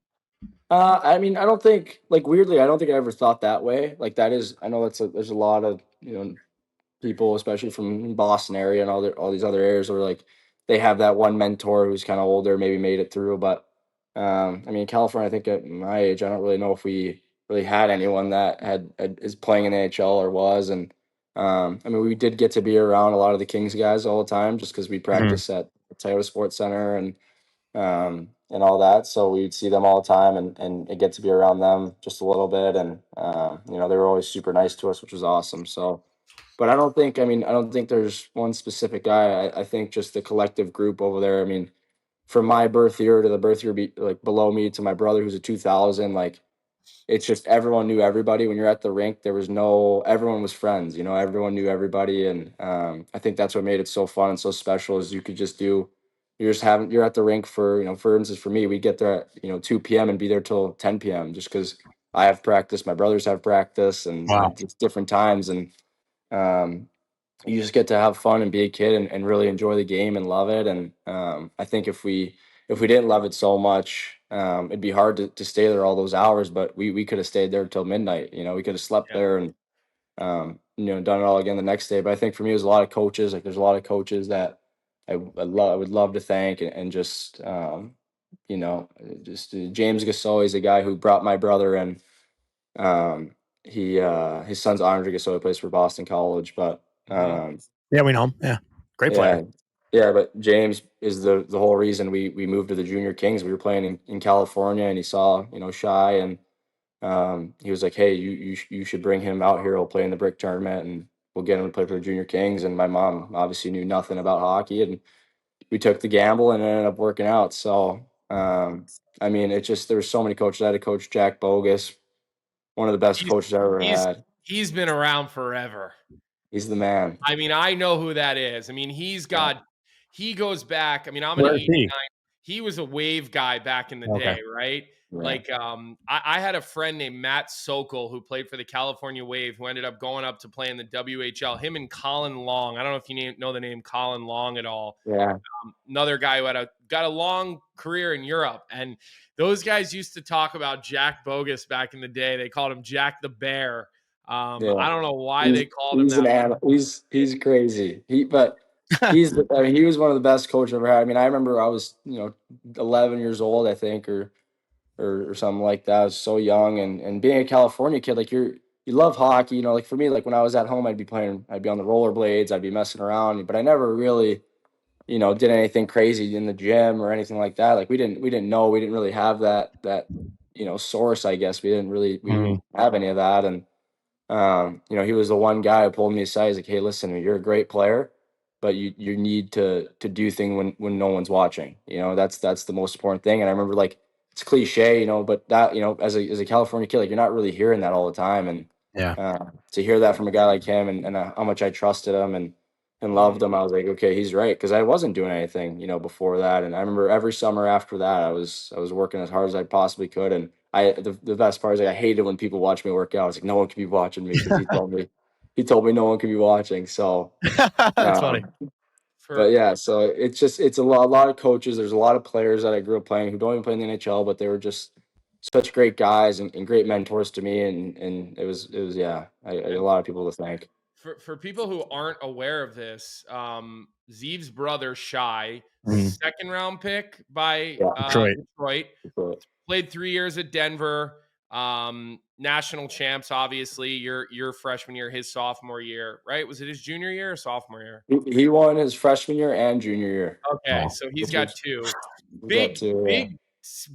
I mean, I don't think, like, weirdly, I don't think I ever thought that way. Like, that is, I know there's a lot of, people, especially from Boston area and all these other areas where like they have that one mentor who's kind of older, maybe made it through. But I mean, California, I think at my age, I don't really know if we really had anyone that is playing in the NHL or was. And I mean, we did get to be around a lot of the Kings guys all the time just because we practice at Toyota Sports Center and all that. So we'd see them all the time and get to be around them just a little bit. And, they were always super nice to us, which was awesome. So, but I don't think there's one specific guy. I think just the collective group over there. I mean, from my birth year to the birth year like below me to my brother who's a 2000, like it's just everyone knew everybody. When you're at the rink, everyone was friends, everyone knew everybody. And I think that's what made it so fun and so special is you're at the rink for instance, for me, we get there at, 2 p.m. and be there till 10 p.m. just because I have practice, my brothers have practice and Wow. it's different times. And um, you just get to have fun and be a kid and really enjoy the game and love it. And I think if we didn't love it so much, it'd be hard to stay there all those hours. But we could have stayed there till midnight. We could have slept Yeah. there and done it all again the next day. But I think for me, it was a lot of coaches. Like there's a lot of coaches that I would love to thank and just James Gasol is a guy who brought my brother in. He his son's Andre Gasol plays for Boston College, but Yeah, we know him. Yeah, great player. yeah, but James is the whole reason we moved to the Junior Kings. We were playing in California, and he saw Shy, and he was like, "Hey, you should bring him out here. He'll play in the brick tournament, and we'll get him to play for the Junior Kings." And my mom obviously knew nothing about hockey, and we took the gamble and it ended up working out. So I mean, there was so many coaches. I had a coach, Jack Bogus, one of the best coaches I ever He's had. he's been around forever. He's the man. I mean, I know who that is. I mean, Yeah. he goes back. I mean, I'm an Where is 89. he? He was a Wave guy back in the Okay. day, right? Yeah. Like, I had a friend named Matt Sokol who played for the California Wave, who ended up going up to play in the WHL. Him and Colin Long. I don't know if you know the name Colin Long at all. Yeah. Another guy who got a long career in Europe, and those guys used to talk about Jack Bogus back in the day. They called him Jack the Bear. I don't know why they called him He's that. an animal. He's crazy. He was one of the best coaches I've ever had. I mean, I remember I was 11 years old, I think, or something like that. I was so young, and being a California kid, like you love hockey. Like for me, like when I was at home, I'd be on the rollerblades, I'd be messing around, but I never really did anything crazy in the gym or anything like that. Like we didn't really have that source. I guess we didn't have any of that, and he was the one guy who pulled me aside. He's like, "Hey, listen, you're a great player, but you need to do things when no one's watching. That's the most important thing." And I remember, like, it's cliche, but that as a California kid, like you're not really hearing that all the time, and Yeah. to hear that from a guy like him and how much I trusted him and loved him, I was like, okay, he's right, because I wasn't doing anything before that. And I remember every summer after that, I was working as hard as I possibly could. And the best part is, like, I hated when people watch me work out. I was like, no one can be watching me, because he told me no one can be watching. So That's funny. but yeah, so it's a lot of coaches. There's a lot of players that I grew up playing who don't even play in the NHL, but they were just such great guys and great mentors to me. And it was yeah, I a lot of people to thank. For people who aren't aware of this, Zeev's brother Shy, Mhm. second round pick by Yeah. Detroit, played 3 years at Denver, national champs. Obviously, your freshman year, his sophomore year, right? Was it his junior year or sophomore year? He won his freshman year and junior year. Okay, Wow. so he's got two. Big,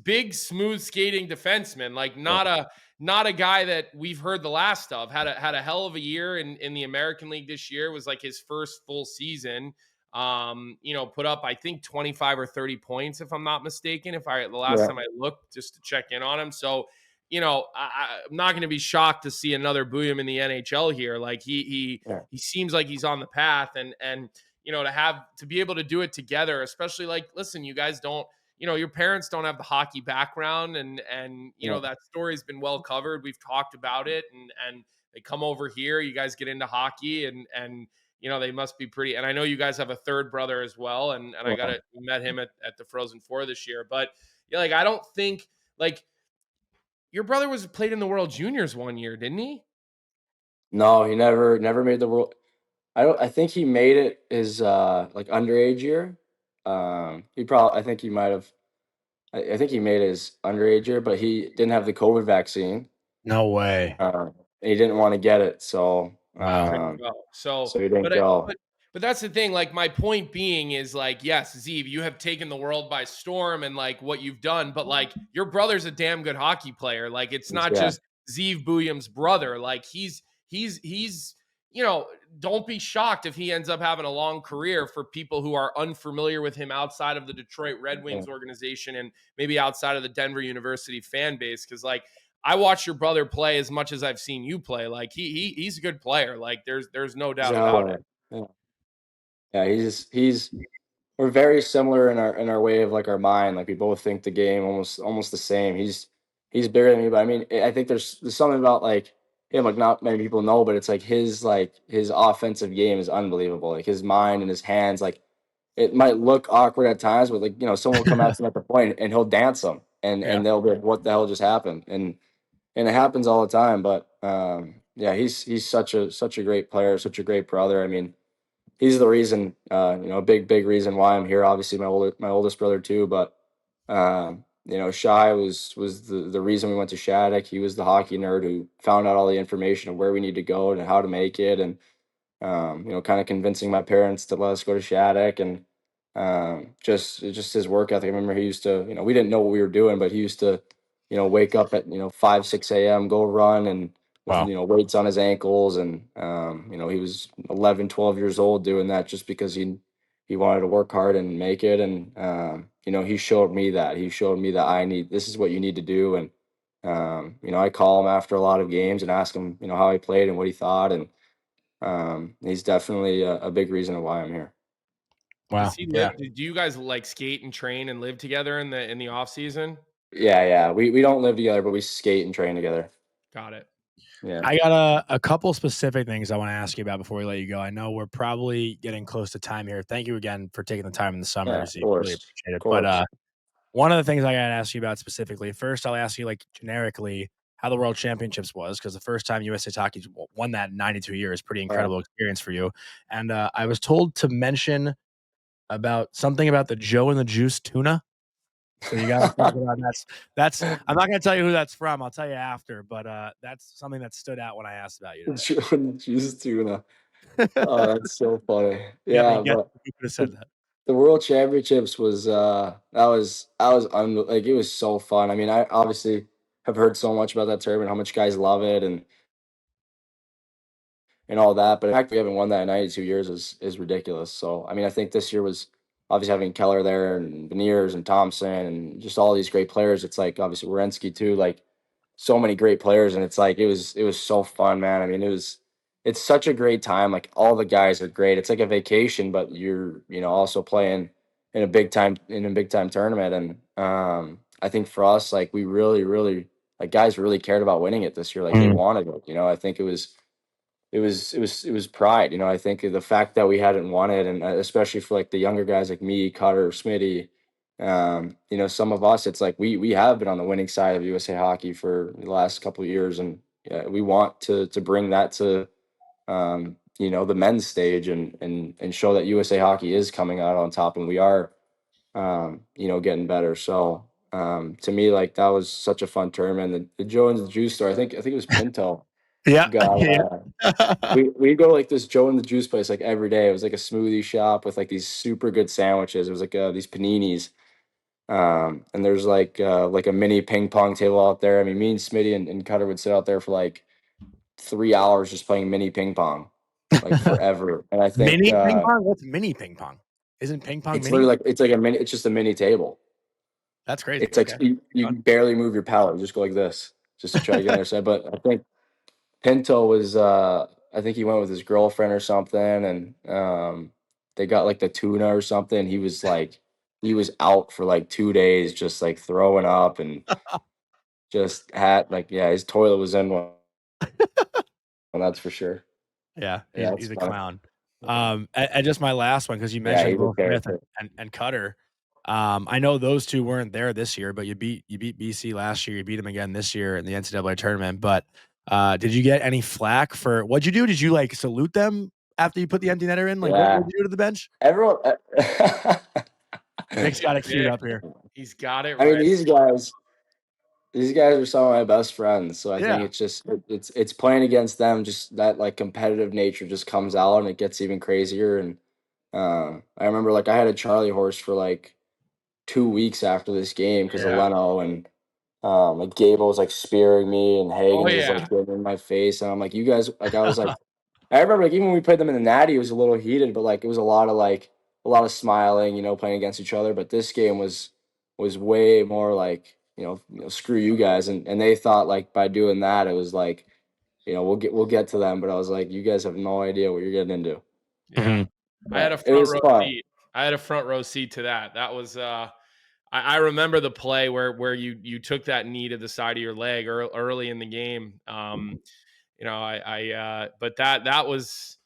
Big, smooth skating defenseman. Like not a guy that we've heard the last of. Had a hell of a year in the American League this year. Was like his first full season. Put up I think 25 or 30 points if I'm not mistaken. The last time I looked just to check in on him. So I'm not going to be shocked to see another Buium in the NHL here. Like he seems like he's on the path, and to be able to do it together, especially like, listen, you guys don't, your parents don't have the hockey background, and that story's been well covered. We've talked about it, and they come over here, you guys get into hockey, and they must be pretty. And I know you guys have a third brother as well, and I met him at the Frozen Four this year. But like, I don't think, like, your brother played in the World Juniors one year, didn't he? No, he never made the world. I think he made it his like underage year. I think he might have. I think he made his underage year, but he didn't have the COVID vaccine. No way. He didn't want to get it, so Wow. so he didn't go. But that's the thing. Like, my point being is, like, yes, Zeev, you have taken the world by storm and like what you've done, but like, your brother's a damn good hockey player. Like, it's not just Zeev Buium's brother. Like, he's don't be shocked if he ends up having a long career, for people who are unfamiliar with him outside of the Detroit Red Wings organization and maybe outside of the Denver University fan base. Cause like, I watched your brother play as much as I've seen you play. Like, he's a good player. Like, there's no doubt about it. He's we're very similar in our way of like our mind. Like, we both think the game almost the same. He's bigger than me, but I mean, I think there's something about like him, like not many people know, but it's like his offensive game is unbelievable. Like, his mind and his hands, like, it might look awkward at times, but like, someone will come at him at the point and he'll dance them, and they'll be like, what the hell just happened? And it happens all the time. But he's such a great player, such a great brother. I mean, he's the reason, a big reason why I'm here. Obviously, my oldest brother too, but Shai was the reason we went to Shattuck. He was the hockey nerd who found out all the information of where we need to go and how to make it, and kind of convincing my parents to let us go to Shattuck, and just his work ethic. I remember he used to, we didn't know what we were doing, but he used to, wake up at 5, 6 a.m., go run, and Wow. weights on his ankles, and he was 11, 12 years old doing that just because he wanted to work hard and make it. And he showed me that this is what you need to do. And I call him after a lot of games and ask him how he played and what he thought, and he's definitely a big reason why I'm here. Wow. Do you guys like skate and train and live together in the off season? Yeah. We don't live together, but we skate and train together. Got it. Yeah. I got a couple specific things I want to ask you about before we let you go. I know we're probably getting close to time here. Thank you again for taking the time in the summer. Yeah, of course. Really appreciate it. But one of the things I got to ask you about specifically, first I'll ask you like generically how the World Championships was, because the first time USA Hockey won that in 92 years, pretty incredible experience for you. And I was told to mention about something about the Joe and the Juice tuna. So you got to talk about that's. I'm not going to tell you who that's from. I'll tell you after. But that's something that stood out when I asked about you today. Joe and the Juice tuna. Oh, that's so funny. Yeah, but you could have said that. The World Championships was it was so fun. I mean, I obviously have heard so much about that tournament, how much guys love it, and all that. But the fact we haven't won that in 92 years is ridiculous. So I mean, I think this year was obviously having Keller there, and Beniers and Thompson, and just all these great players. It's like obviously Werenski too, like so many great players, and it's like it was so fun, man. I mean, it's such a great time. Like, all the guys are great. It's like a vacation, but you're also playing in a big time tournament. And I think for us, like, we really like, guys really cared about winning it this year. Like, they wanted it. I think it was pride. I think the fact that we hadn't won it, and especially for like the younger guys like me, Cutter, Smitty, some of us, it's like we have been on the winning side of USA Hockey for the last couple of years, and we want to bring that to the men's stage, and show that USA Hockey is coming out on top, and we are getting better. So to me, like, that was such a fun tournament. The Joe and the Juice store, I think it was Pinto. Yeah. We go to like this Joe and the Juice place like every day. It was like a smoothie shop with like these super good sandwiches. It was like these paninis. And there's like a mini ping pong table out there. I mean, me and Smitty and Cutter would sit out there for like 3 hours just playing mini ping pong, like forever. And I think mini ping pong. What's mini ping pong? Isn't ping pong? It's mini? literally it's like a mini. It's just a mini table. That's crazy. It's like you barely move your palate. You just go like this. just to try to get on their side. But I think Pinto was I think he went with his girlfriend or something, and they got like the tuna or something. He was out for like 2 days, just like throwing up and just had like his toilet was in one, and that's for sure. Yeah, Yeah, he's that's a funny. clown. And just my last one, because you Yeah, mentioned he's a Will Smith character. and Cutter. I know those two weren't there this year, but you beat BC last year. You beat them again this year in the NCAA tournament. But did you get any flack for what'd you do? Did you like salute them after you put the empty netter in? Like Yeah, what'd you do to the bench? everyone. Nick's got it queued Nick, up here. he's got it I mean, right. these guys are some of my best friends, so I think Yeah. it's just it's playing against them. Just that like competitive nature just comes out, and it gets even crazier. And I remember like I had a Charlie horse for like 2 weeks after this game because of Yeah. Leno, and like Gable was like spearing me, and Hagen was yeah. like getting in my face, and I'm like, you guys, like I was like, I remember like even when we played them in the Natty, it was a little heated, but like it was a lot of smiling, playing against each other. But this game was way more like screw you guys, and they thought like by doing that it was like we'll get to them, but I was like, you guys have no idea what you're getting into. Yeah. I had a It was front row fun. seat. I had a front row seat to that. That was I remember the play where you took that knee to the side of your leg early in the game. But that was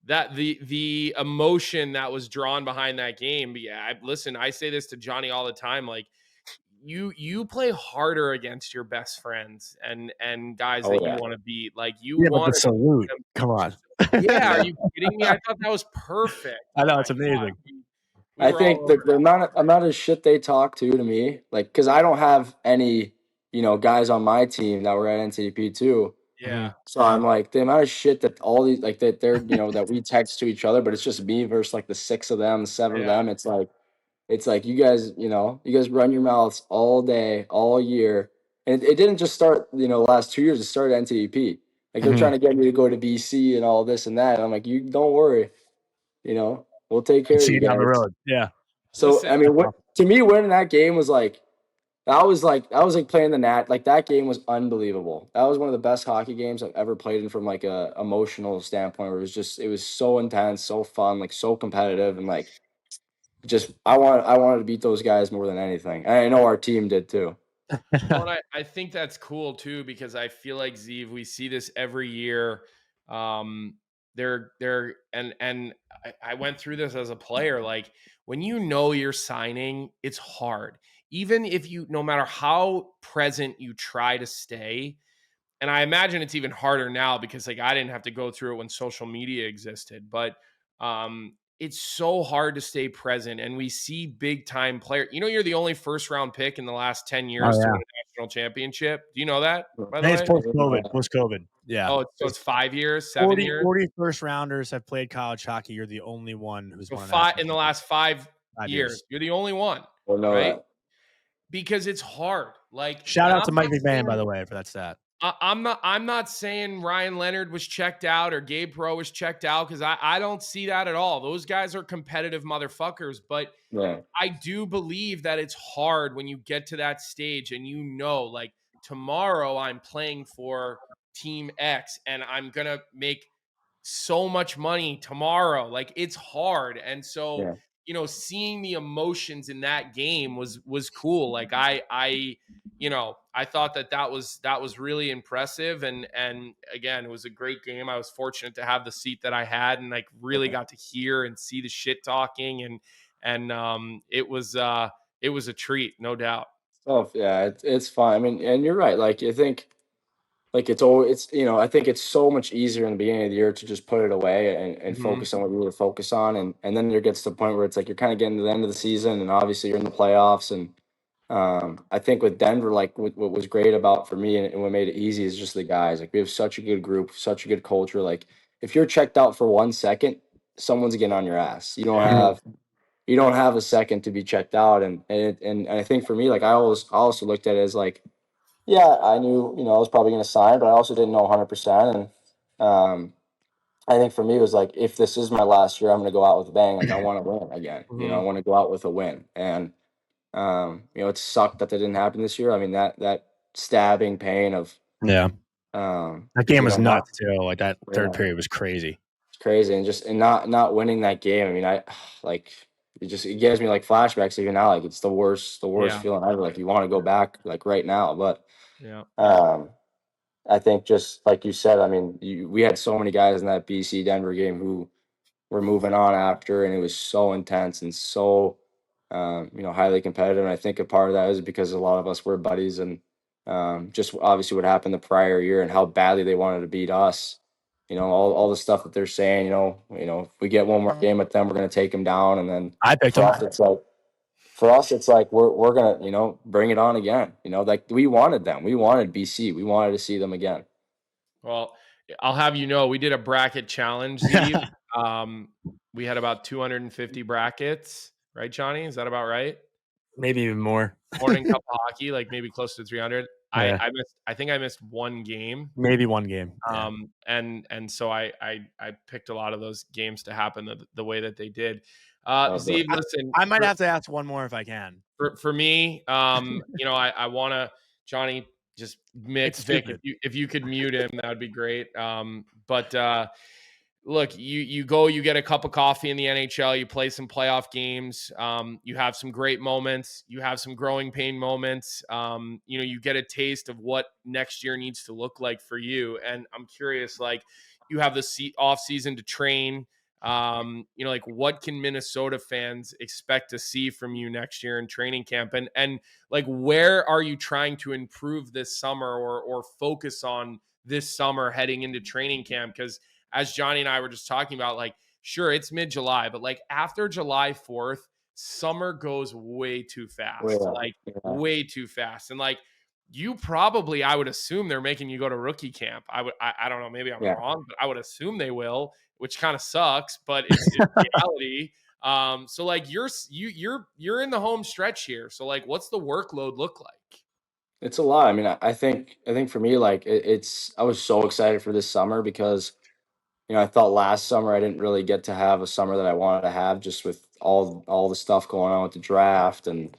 that the emotion that was drawn behind that game. But yeah, listen, I say this to Johnny all the time. Like you play harder against your best friends and guys Oh that you yeah. want to beat. Like you Yeah, but want the to salute. them. Come on. Yeah, are you kidding me? I thought that was perfect. I know, Oh it's my God. amazing. We I were all think over the amount of shit they talk to me, like, because I don't have any, guys on my team that were at NCDP too. Yeah. So I'm like, the amount of shit that all these, like, that they're, that we text to each other, but it's just me versus like the 6 of them, the 7 of Yeah. them. It's like you guys, you guys run your mouths all day, all year. And it didn't just start, the last 2 years. It started at NCDP. Like they're trying to get me to go to BC and all this and that. And I'm like, you don't worry, we'll take care of See you you down the guys. road. Yeah. So Listen, I mean, to me, winning that game was like that was like playing the Nat. Like that game was unbelievable. That was one of the best hockey games I've ever played in from like a emotional standpoint. Where it was so intense, so fun, like so competitive, and like just I wanted to beat those guys more than anything. And I know our team did too. and I think that's cool too, because I feel like Zeev, we see this every year. They're and I went through this as a player. Like when you're signing, it's hard. Even if no matter how present you try to stay, and I imagine it's even harder now because like I didn't have to go through it when social media existed, but it's so hard to stay present. And we see big time players. You're the only first round pick in the last 10 years to win a national championship. Do you know that, by the I think way? it's post-COVID. Yeah. Oh, so it's 5 years, 7 years? 40 first rounders have played college hockey. You're the only one who's won In the last 5 years. You're the only one, right? That. Because it's hard. Like, Shout out to I'm Mike not McMahon, saying- by the way, for that stat. I'm not saying Ryan Leonard was checked out or Gabe Pro was checked out, because I don't see that at all. Those guys are competitive motherfuckers, but Yeah. I do believe that it's hard when you get to that stage and like tomorrow I'm playing for Team X and I'm gonna make so much money tomorrow. Like it's hard. And so, seeing the emotions in that game was cool. Like I thought that was really impressive. And again, it was a great game. I was fortunate to have the seat that I had and like really got to hear and see the shit talking and it was a treat, no doubt. Oh yeah, it's fun. I mean, and you're right. Like I think, like I think it's so much easier in the beginning of the year to just put it away and focus on what you need to focus on, and then there gets to the point where it's like you're kind of getting to the end of the season, and obviously you're in the playoffs, and I think with Denver, like what was great about for me and what made it easy is just the guys. Like we have such a good group, such a good culture. Like if you're checked out for 1 second, someone's getting on your ass. You don't have a second to be checked out, and I think for me, like I also looked at it as like, yeah, I knew I was probably going to sign, but I also didn't know 100%. And I think for me it was like, if this is my last year, I'm going to go out with a bang. Like I want to win again. I want to go out with a win. And it sucked that didn't happen this year. I mean that stabbing pain of that game was not, nuts too. Like that third yeah, period was crazy. it's crazy, and not winning that game. I mean, I like it gives me like flashbacks even now. Like it's the worst Yeah. feeling ever. Like you want to go back like right now, but Yeah. I think just like you said, I mean, we had so many guys in that BC Denver game who were moving on after, and it was so intense and so highly competitive. And I think a part of that is because a lot of us were buddies, and just obviously what happened the prior year and how badly they wanted to beat us. All the stuff that they're saying. If we get one more game with them, we're going to take them down, and then I picked for them. us, it's like we're gonna bring it on again. Like we wanted them, we wanted BC, we wanted to see them again. Well, I'll have you know, we did a bracket challenge, Zeev. We had about 250 brackets, right, Johnny? Is that about right? Maybe even more. Morning Cup hockey, like maybe close to 300. Yeah. I think I missed one game. Maybe one game. Yeah. And so I picked a lot of those games to happen the way that they did. Okay. Zeev, listen, I might have to ask one more if I can. for me, I want to, Johnny, just It's Vic, stupid. if you could mute him, that would be great. But look, you go, you get a cup of coffee in the NHL, you play some playoff games, you have some great moments, you have some growing pain moments, you get a taste of what next year needs to look like for you. And I'm curious, like, you have the off season to train. Like, what can Minnesota fans expect to see from you next year in training camp? And like, where are you trying to improve this summer or focus on this summer heading into training camp? Because as Johnny and I were just talking about, like, sure, it's mid-July, but like after July 4th, summer goes way too fast, way too fast. And like, you probably, I would assume they're making you go to rookie camp. I don't know, maybe I'm wrong, but I would assume they will, which kind of sucks, but it's reality. So like you're in the home stretch here. So like, what's the workload look like? It's a lot. I mean, I think for me, like I was so excited for this summer because I thought last summer I didn't really get to have a summer that I wanted to have, just with all the stuff going on with the draft and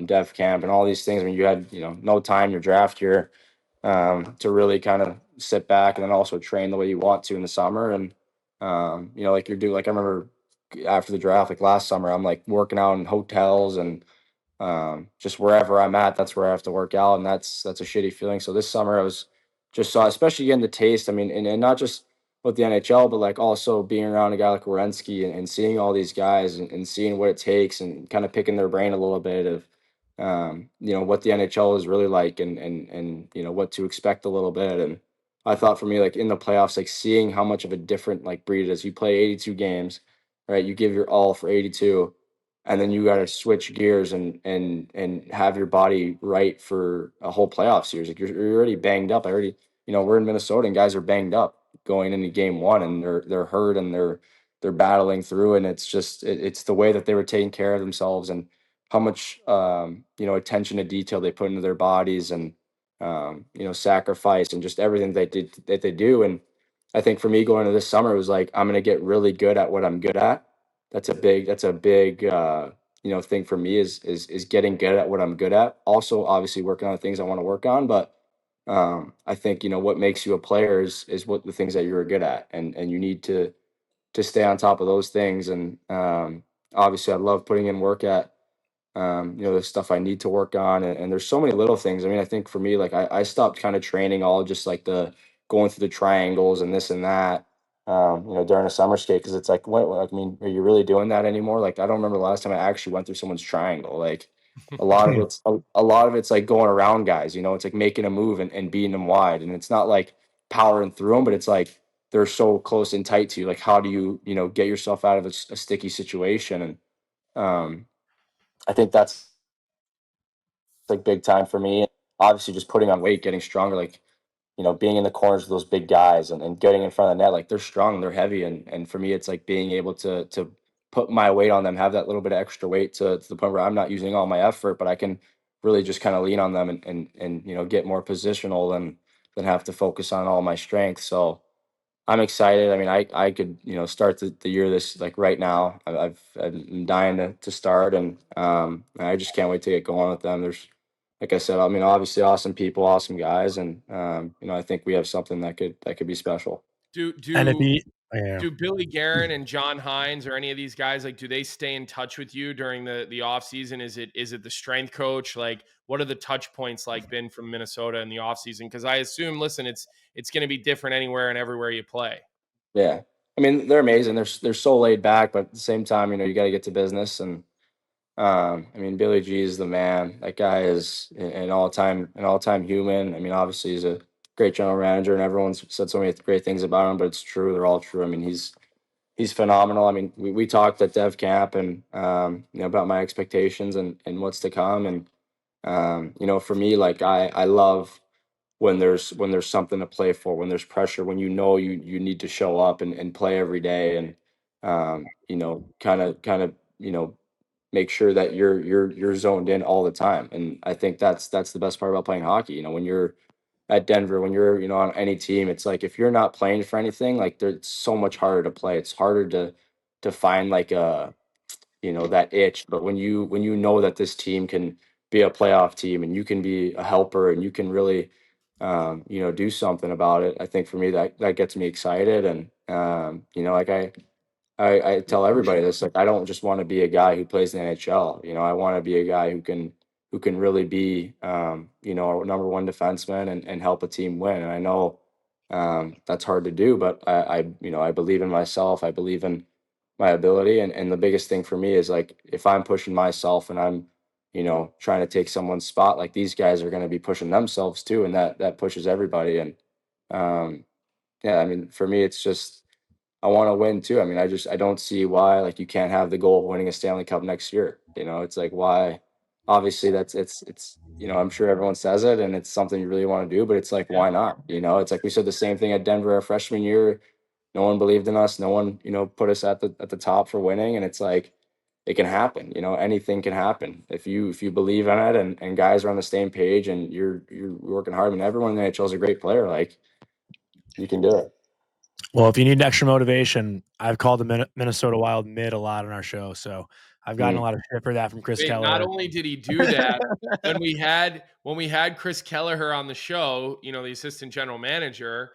dev camp and all these things. I mean, you had no time your draft year to really kind of sit back and then also train the way you want to in the summer. And like you're doing, like I remember after the draft, like last summer, I'm like working out in hotels and just wherever I'm at, that's where I have to work out, and that's a shitty feeling. So this summer I was just saw, especially getting the taste. I mean, and not just with the NHL, but like also being around a guy like Werenski and seeing all these guys and seeing what it takes and kind of picking their brain a little bit of what the NHL is really like and what to expect a little bit. And I thought for me, like in the playoffs, like seeing how much of a different like breed it is. You play 82 games, right? You give your all for 82, and then you got to switch gears and have your body right for a whole playoff series. Like you're already banged up. We're in Minnesota and guys are banged up going into game one, and they're hurt and they're battling through, and it's just it's the way that they were taking care of themselves and how much attention to detail they put into their bodies and sacrifice and just everything they do. And I think for me going into this summer, it was like I'm gonna get really good at what I'm good at. That's a big thing for me is getting good at what I'm good at. Also, obviously working on the things I want to work on, but I think what makes you a player is what the things that you're good at, and you need to stay on top of those things. And obviously, I love putting in work at the stuff I need to work on, and there's so many little things. I mean, I think for me, like I stopped kind of training all just like the going through the triangles and this and that, during a summer skate, because it's like, what? I mean, are you really doing that anymore? Like, I don't remember the last time I actually went through someone's triangle. Like, a lot of it's like going around guys. It's like making a move and beating them wide, and it's not like powering through them, but it's like they're so close and tight to you. Like, how do you get yourself out of a sticky situation? And I think that's like big time for me. Obviously, just putting on weight, getting stronger, like being in the corners of those big guys and getting in front of the net. Like they're strong, they're heavy, and for me, it's like being able to put my weight on them, have that little bit of extra weight to the point where I'm not using all my effort, but I can really just kind of lean on them and get more positional than have to focus on all my strength. So I'm excited. I mean, I could start the year this like right now. I'm dying to start, and I just can't wait to get going with them. like I said, I mean, obviously awesome people, awesome guys, and I think we have something that could be special. Do And if do he, yeah. do Billy Guerin and John Hines or any of these guys, like, do they stay in touch with you during the off season? Is it the strength coach? Like, what are the touch points like been from Minnesota in the off season? Because I assume, listen, it's going to be different anywhere and everywhere you play. Yeah, I mean, they're amazing. They're so laid back, but at the same time, you got to get to business. And I mean, Billy G is the man. That guy is an all time human. I mean, obviously he's a great general manager, and everyone's said so many great things about him. But it's true; they're all true. I mean, he's phenomenal. I mean, we talked at Dev Camp and about my expectations and what's to come. And for me, like I love when there's something to play for, when there's pressure, when you need to show up and play every day, and kind of make sure that you're zoned in all the time. And I think that's the best part about playing hockey. When you're at Denver, when you're on any team, it's like if you're not playing for anything, like it's so much harder to play. It's harder to find like a that itch. But when you know that this team can be a playoff team and you can be a helper and you can really do something about it, I think for me that gets me excited. And like I tell everybody this, like I don't just want to be a guy who plays in the NHL. I want to be a guy who can really be a number one defenseman and help a team win. And I know that's hard to do, but I believe in myself. I believe in my ability, and the biggest thing for me is like if I'm pushing myself and I'm trying to take someone's spot, like these guys are going to be pushing themselves too, and that pushes everybody. And yeah, I mean, for me it's just I want to win too. I mean, I don't see why like you can't have the goal of winning a Stanley Cup next year. It's like why obviously it's I'm sure everyone says it and it's something you really want to do, but it's like why not? It's like we said the same thing at Denver our freshman year. No one believed in us. No one, put us at the top for winning. And it's like it can happen. Anything can happen if you believe in it and guys are on the same page and you're working hard. I mean, everyone in the NHL is a great player. Like you can do it. Well, if you need extra motivation, I've called the Minnesota Wild mid a lot on our show, so I've gotten a lot of shit for that from Chris Wait, Keller. not only did he do that, when we had Chris Kelleher on the show, the assistant general manager,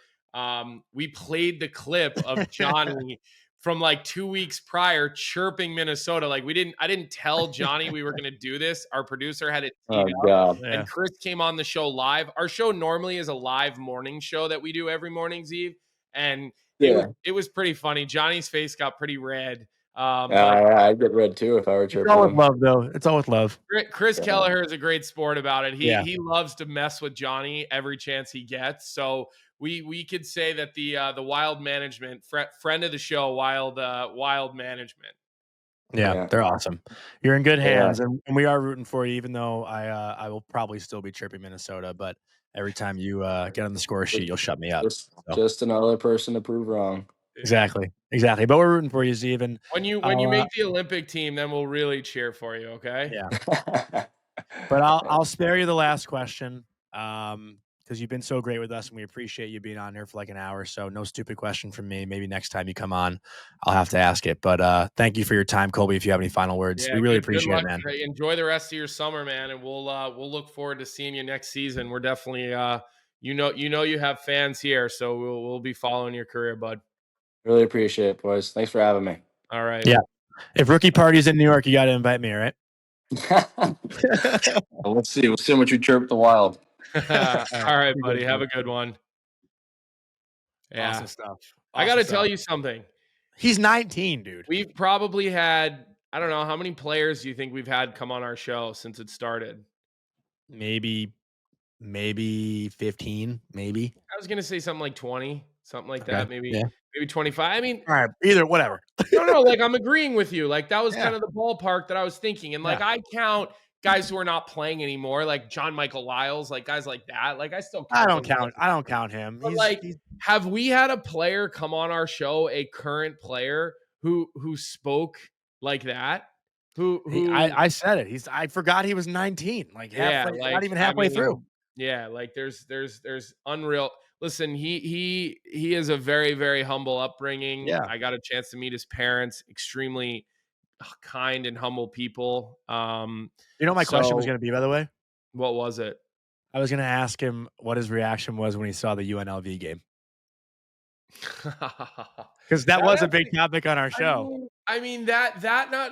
we played the clip of Johnny from like 2 weeks prior chirping Minnesota. Like I didn't tell Johnny we were going to do this. Our producer had it teed Oh up, God. Yeah. and Chris came on the show live. Our show normally is a live morning show that we do every morning, Zeev, and Yeah. it was pretty funny. Johnny's face got pretty red. Yeah, But I'd get red too if I were It's chirping all with him. love, though. It's all with love. Chris Yeah. Kelleher is a great sport about it. Yeah. He loves to mess with Johnny every chance he gets. So we could say that the Wild management, friend of the show, Wild management. Yeah, they're awesome. You're in good Yeah. hands, and we are rooting for you. Even though I will probably still be chirping Minnesota, but every time you get on the score sheet, you'll shut me up. Just another person to prove wrong. Exactly. But we're rooting for you, Zeev. And When you make the Olympic team, then we'll really cheer for you. Okay. yeah. But I'll spare you the last question because you've been so great with us, and we appreciate you being on here for like an hour. So no stupid question from me. Maybe next time you come on, I'll have to ask it. But thank you for your time, Colby. If you have any final words, we really appreciate it, man. Enjoy the rest of your summer, man, and we'll look forward to seeing you next season. We're definitely you have fans here, so we'll be following your career, bud. Really appreciate it, boys. Thanks for having me. All right. Yeah. If rookie party's in New York, you got to invite me, all right? Well, let's see. We'll see how much you chirp the Wild. All right, buddy. Have a good one. Yeah. Awesome stuff. I got to tell you something. He's 19, dude. We've probably had, I don't know, how many players do you think we've had come on our show since it started? Maybe 15, maybe. I was going to say something like 20, something like that. Maybe 25. I mean, all right, either, whatever. No, like I'm agreeing with you. Like that was kind of the ballpark that I was thinking. And like I count guys who are not playing anymore, like John Michael Lyles, like guys like that. Like I still count I don't count him. But have we had a player come on our show, a current player who spoke like that? I said it. I forgot he was 19. Like halfway, not even halfway through. Yeah, like there's unreal. Listen, he is a very, very humble upbringing. Yeah. I got a chance to meet his parents. Extremely kind and humble people. You know what my question was going to be, by the way? What was it? I was gonna ask him what his reaction was when he saw the UNLV game. Because that was a big topic on our show. I mean that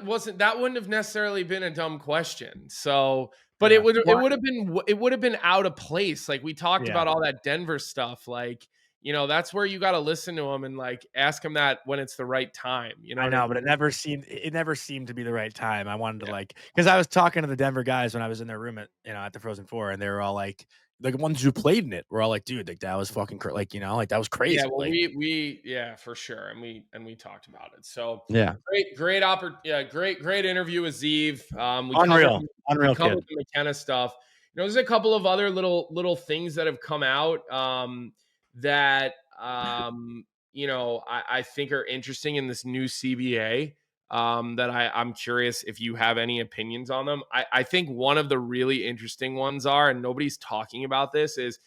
wouldn't have necessarily been a dumb question. So, but Yeah. it would have been out of place. Like we talked Yeah. about all that Denver stuff. Like, that's where you got to listen to him and like ask him that when it's the right time. You know, I what know, I but mean? it never seemed to be the right time. I wanted to Yeah. because I was talking to the Denver guys when I was in their room at the Frozen Four, and they were all like, the ones who played in it were all like, dude, like that was fucking that was crazy. Yeah, well, Like, yeah, for sure, and we talked about it. So yeah, great interview with Zeev. We unreal covered kid. the McKenna stuff. There's a couple of other little things that have come out that I think are interesting in this new CBA. That I'm curious if you have any opinions on them. I think one of the really interesting ones and nobody's talking about this, is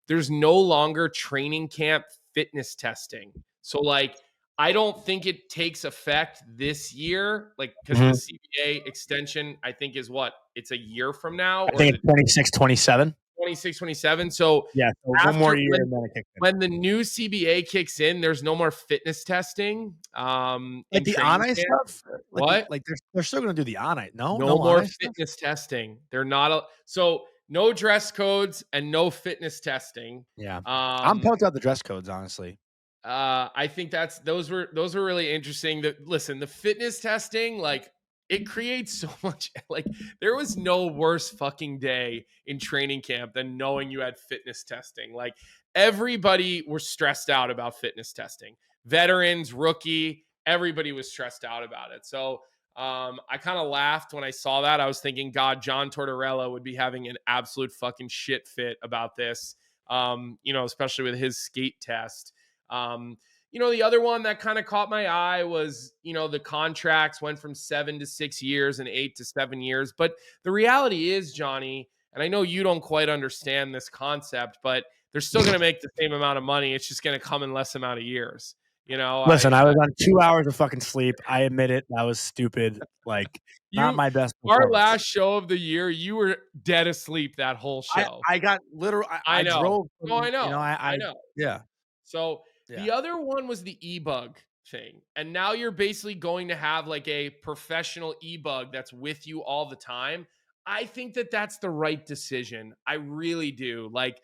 there's no longer training camp fitness testing. So like, I don't think it takes effect this year, like because the CBA extension, I think is it's a year from now, I think it's 26, 27. 26, 27. So yeah, so one more year and then it kicks in. When the new CBA kicks in, there's no more fitness testing. Like the on-ice stuff? What? They're still going to do the on-ice. No more on-ice fitness testing. They're not so no dress codes and no fitness testing. Yeah. I'm pumped out the dress codes, honestly. I think those were really interesting. The fitness testing, like, it creates so much, like, there was no worse fucking day in training camp than knowing you had fitness testing. Like, everybody was stressed out about fitness testing. Veterans, rookie, everybody was stressed out about it. So I kind of laughed when I saw that. I was thinking, God, John Tortorella would be having an absolute fucking shit fit about this, especially with his skate test. The other one that kind of caught my eye was, the contracts went from 7 to 6 years and 8 to 7 years. But the reality is, Johnny, and I know you don't quite understand this concept, but they're still going to make the same amount of money. It's just going to come in less amount of years. Listen, I was on 2 hours of fucking sleep. I admit it. That was stupid. Like, not my best Our last show of the year, you were dead asleep that whole show. I got literal. I know. drove. I know. I know. Yeah. So the other one was the e-bug thing. And now you're basically going to have like a professional e-bug that's with you all the time. I think that that's the right decision. I really do. Like,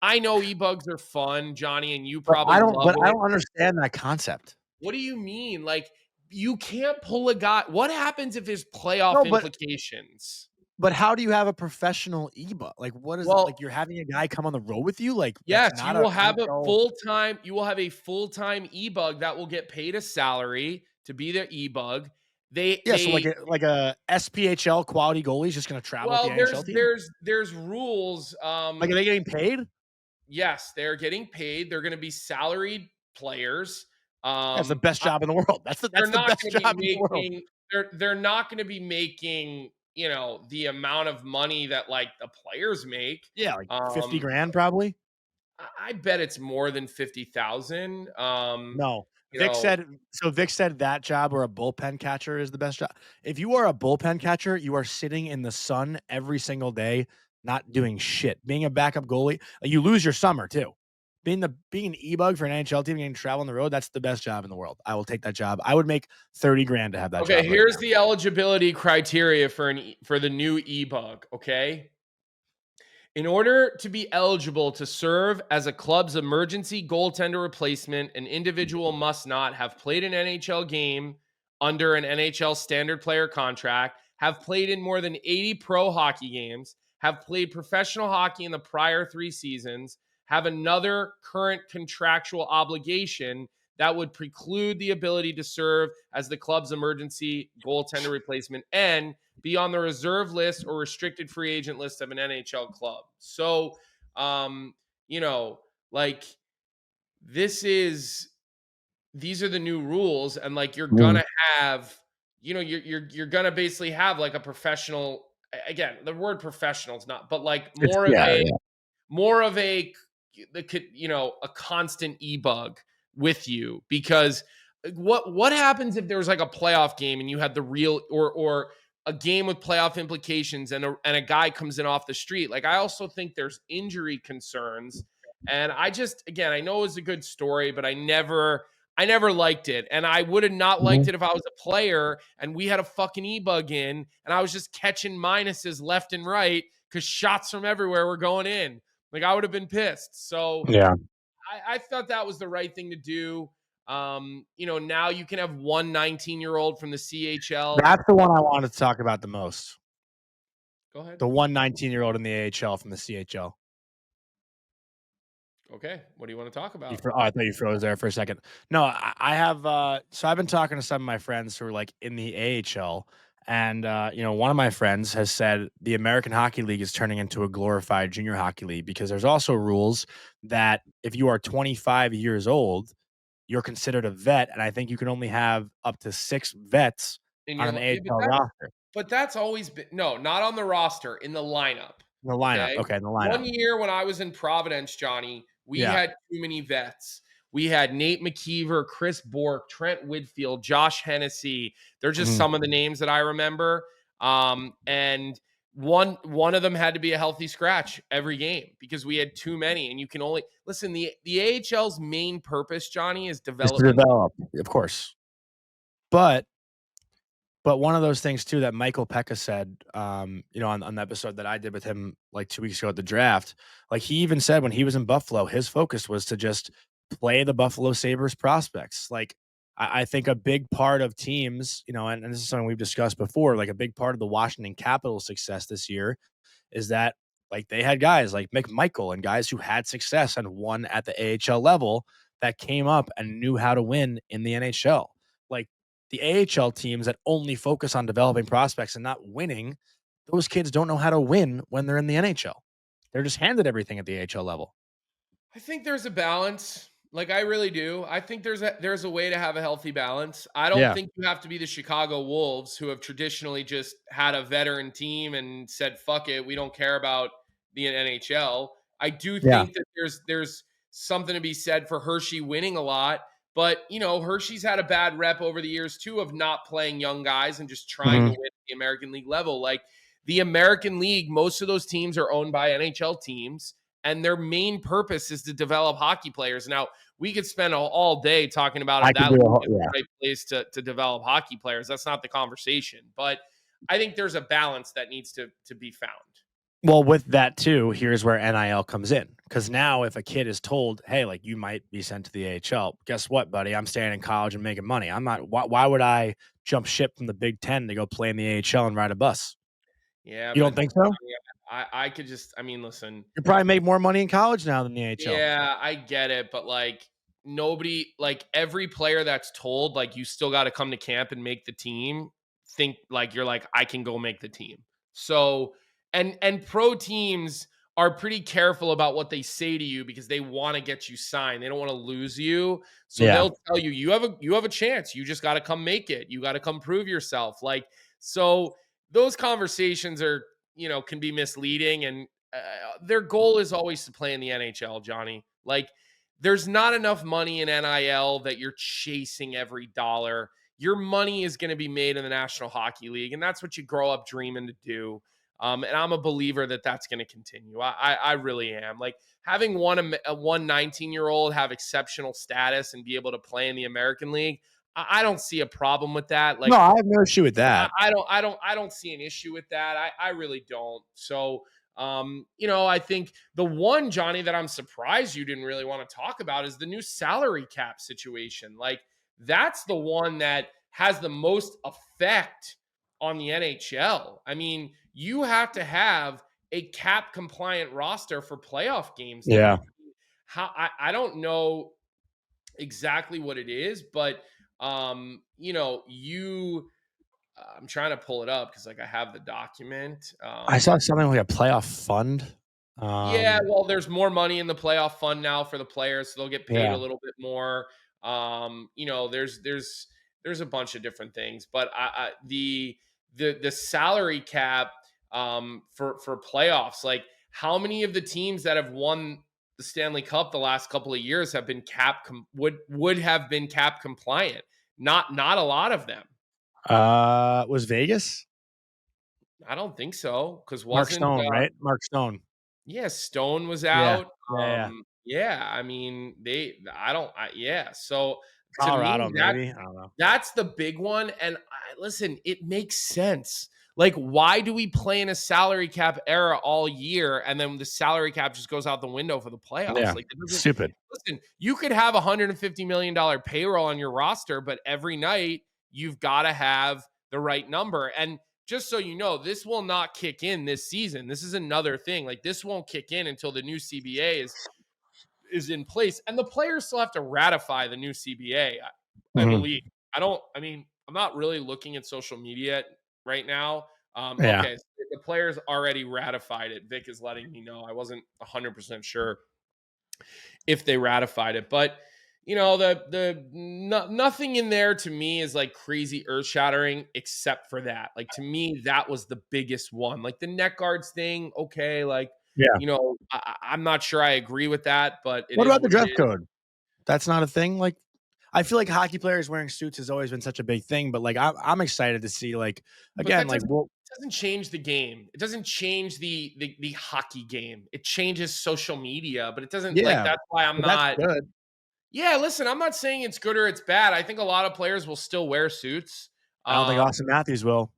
I know e-bugs are fun, Johnny, and you probably love it. I don't understand that concept. What do you mean? Like, you can't pull a guy. What happens if there's playoff implications? But how do you have a professional e-bug? Like, what is it? Like, you're having a guy come on the road with you? Like, yes, you will have a full-time e-bug that will get paid a salary to be their e-bug. So like a SPHL quality goalie is just going to travel with the NHL team? There's rules. Like, are they getting paid? Yes, they're getting paid. They're going to be salaried players. That's the best job in the world. That's the best job in the world. They're not going to be making, the amount of money that like the players make. Yeah, like 50 grand probably. I bet it's more than 50,000. No. Vic said that job or a bullpen catcher is the best job. If you are a bullpen catcher, you are sitting in the sun every single day, not doing shit. Being a backup goalie, you lose your summer too. Being an e-bug for an NHL team and travel on the road, that's the best job in the world. I will take that job. I would make 30 grand to have that job. Okay, here's the eligibility criteria for the new e-bug, okay? In order to be eligible to serve as a club's emergency goaltender replacement, an individual must not have played an NHL game under an NHL standard player contract, have played in more than 80 pro hockey games, have played professional hockey in the prior 3 seasons, have another current contractual obligation that would preclude the ability to serve as the club's emergency goaltender replacement, and be on the reserve list or restricted free agent list of an NHL club. So, like, these are the new rules, and like, you're gonna have, you're gonna basically have like a professional. Again, the word professional is not, but like more of a constant e-bug with you, because what happens if there was like a playoff game and you had the real or a game with playoff implications and a guy comes in off the street. Like, I also think there's injury concerns. And I know it was a good story, but I never liked it. And I would have not liked it if I was a player and we had a fucking e-bug in and I was just catching minuses left and right because shots from everywhere were going in. Like, I would have been pissed. So Yeah. I thought that was the right thing to do. Now you can have one 19-year-old from the CHL. That's the one I wanted to talk about the most. Go ahead. The one 19-year-old in the AHL from the CHL. Okay. What do you want to talk about? I thought you froze there for a second. No, I have. So I've been talking to some of my friends who are like in the AHL, and one of my friends has said the American Hockey League is turning into a glorified junior hockey league because there's also rules that if you are 25 years old, you're considered a vet, and I think you can only have up to 6 vets on an AHL roster. But that's always been not on the roster, in the lineup. In the lineup, okay, in the lineup. One year when I was in Providence, Johnny, we had too many vets. We had Nate McKeever, Chris Bork, Trent Whitfield, Josh Hennessy. They're just some of the names that I remember. And one of them had to be a healthy scratch every game because we had too many. And you can only listen. The AHL's main purpose, Johnny, is development. Of course. But one of those things too that Michael Pekka said, on the episode that I did with him like 2 weeks ago at the draft, like he even said when he was in Buffalo, his focus was to just play the Buffalo Sabres prospects. Like I think a big part of teams, and this is something we've discussed before, like a big part of the Washington Capitals' success this year is that like they had guys like McMichael and guys who had success and won at the AHL level that came up and knew how to win in the NHL. Like the AHL teams that only focus on developing prospects and not winning, those kids don't know how to win when they're in the NHL. They're just handed everything at the AHL level. I think there's a balance. Like, I really do. I think there's a way to have a healthy balance. I don't think you have to be the Chicago Wolves, who have traditionally just had a veteran team and said, fuck it, we don't care about the NHL. I do think that there's something to be said for Hershey winning a lot. But, Hershey's had a bad rep over the years, too, of not playing young guys and just trying to win at the American League level. Like, the American League, most of those teams are owned by NHL teams, and their main purpose is to develop hockey players. Now, we could spend all day talking about if that is the right place to develop hockey players. That's not the conversation. But I think there's a balance that needs to be found. Well, with that too, here's where NIL comes in. Because now if a kid is told, hey, like you might be sent to the AHL, guess what, buddy? I'm staying in college and making money. I'm not, why would I jump ship from the Big Ten to go play in the AHL and ride a bus? Yeah. You don't think so? I could just, listen. You probably make more money in college now than the AHL. Yeah, I get it. But like nobody, like every player that's told, like you still got to come to camp and make the team, think like you're like, I can go make the team. So, and pro teams are pretty careful about what they say to you because they want to get you signed. They don't want to lose you. So they'll tell you, you have a chance. You just got to come make it. You got to come prove yourself. Like, so those conversations are, can be misleading. And their goal is always to play in the NHL, Johnny. Like, there's not enough money in NIL that you're chasing every dollar. Your money is going to be made in the National Hockey League. And that's what you grow up dreaming to do. And I'm a believer that that's going to continue. I really am. Like having one 19-year-old have exceptional status and be able to play in the American League, I don't see a problem with that. Like, no, I have no issue with that. I don't see an issue with that. I really don't. So, I think the one, Johnny, that I'm surprised you didn't really want to talk about is the new salary cap situation. Like that's the one that has the most effect on the NHL. I mean, you have to have a cap compliant roster for playoff games. Yeah. I don't know exactly what it is, but I'm trying to pull it up because like I have the document. I saw something like a playoff fund. Yeah, well, there's more money in the playoff fund now for the players, so they'll get paid a little bit more. There's a bunch of different things, but the salary cap for playoffs, like how many of the teams that have won the Stanley Cup the last couple of years have been would have been cap compliant? Not a lot of them. Was Vegas? I don't think so, because Mark wasn't Stone, right? Mark Stone. yeah, Stone was Yeah. out. Yeah. Yeah, I mean, yeah. So to me, Colorado, maybe. I don't know. that's the big one. And listen, it makes sense. Like, why do we play in a salary cap era all year, and then the salary cap just goes out the window for the playoffs? Yeah. Like, it doesn't. Stupid. Listen, you could have $150 million payroll on your roster, but every night you've got to have the right number. And just so you know, this will not kick in this season. This is another thing. Like, this won't kick in until the new CBA is in place, and the players still have to ratify the new CBA. I Mhm. believe. I'm not really looking at social media right now. Yeah. Okay, so the players already ratified it. Vic is letting me know. I wasn't 100% sure if they ratified it, but nothing in there to me is like crazy earth shattering except for that. Like, to me, that was the biggest one. Like the neck guards thing, okay, like Yeah. I'm not sure I agree with that, but it What is about the what it dress is. code? That's not a thing. Like, I feel like hockey players wearing suits has always been such a big thing, but like, I'm excited to see, like, But again, that like, well, doesn't change the game. It doesn't change the hockey game. It changes social media, but it doesn't, like, yeah, that's why I'm but that's not. good. Yeah, listen, I'm not saying it's good or it's bad. I think a lot of players will still wear suits. I don't think Um, Austin Matthews will.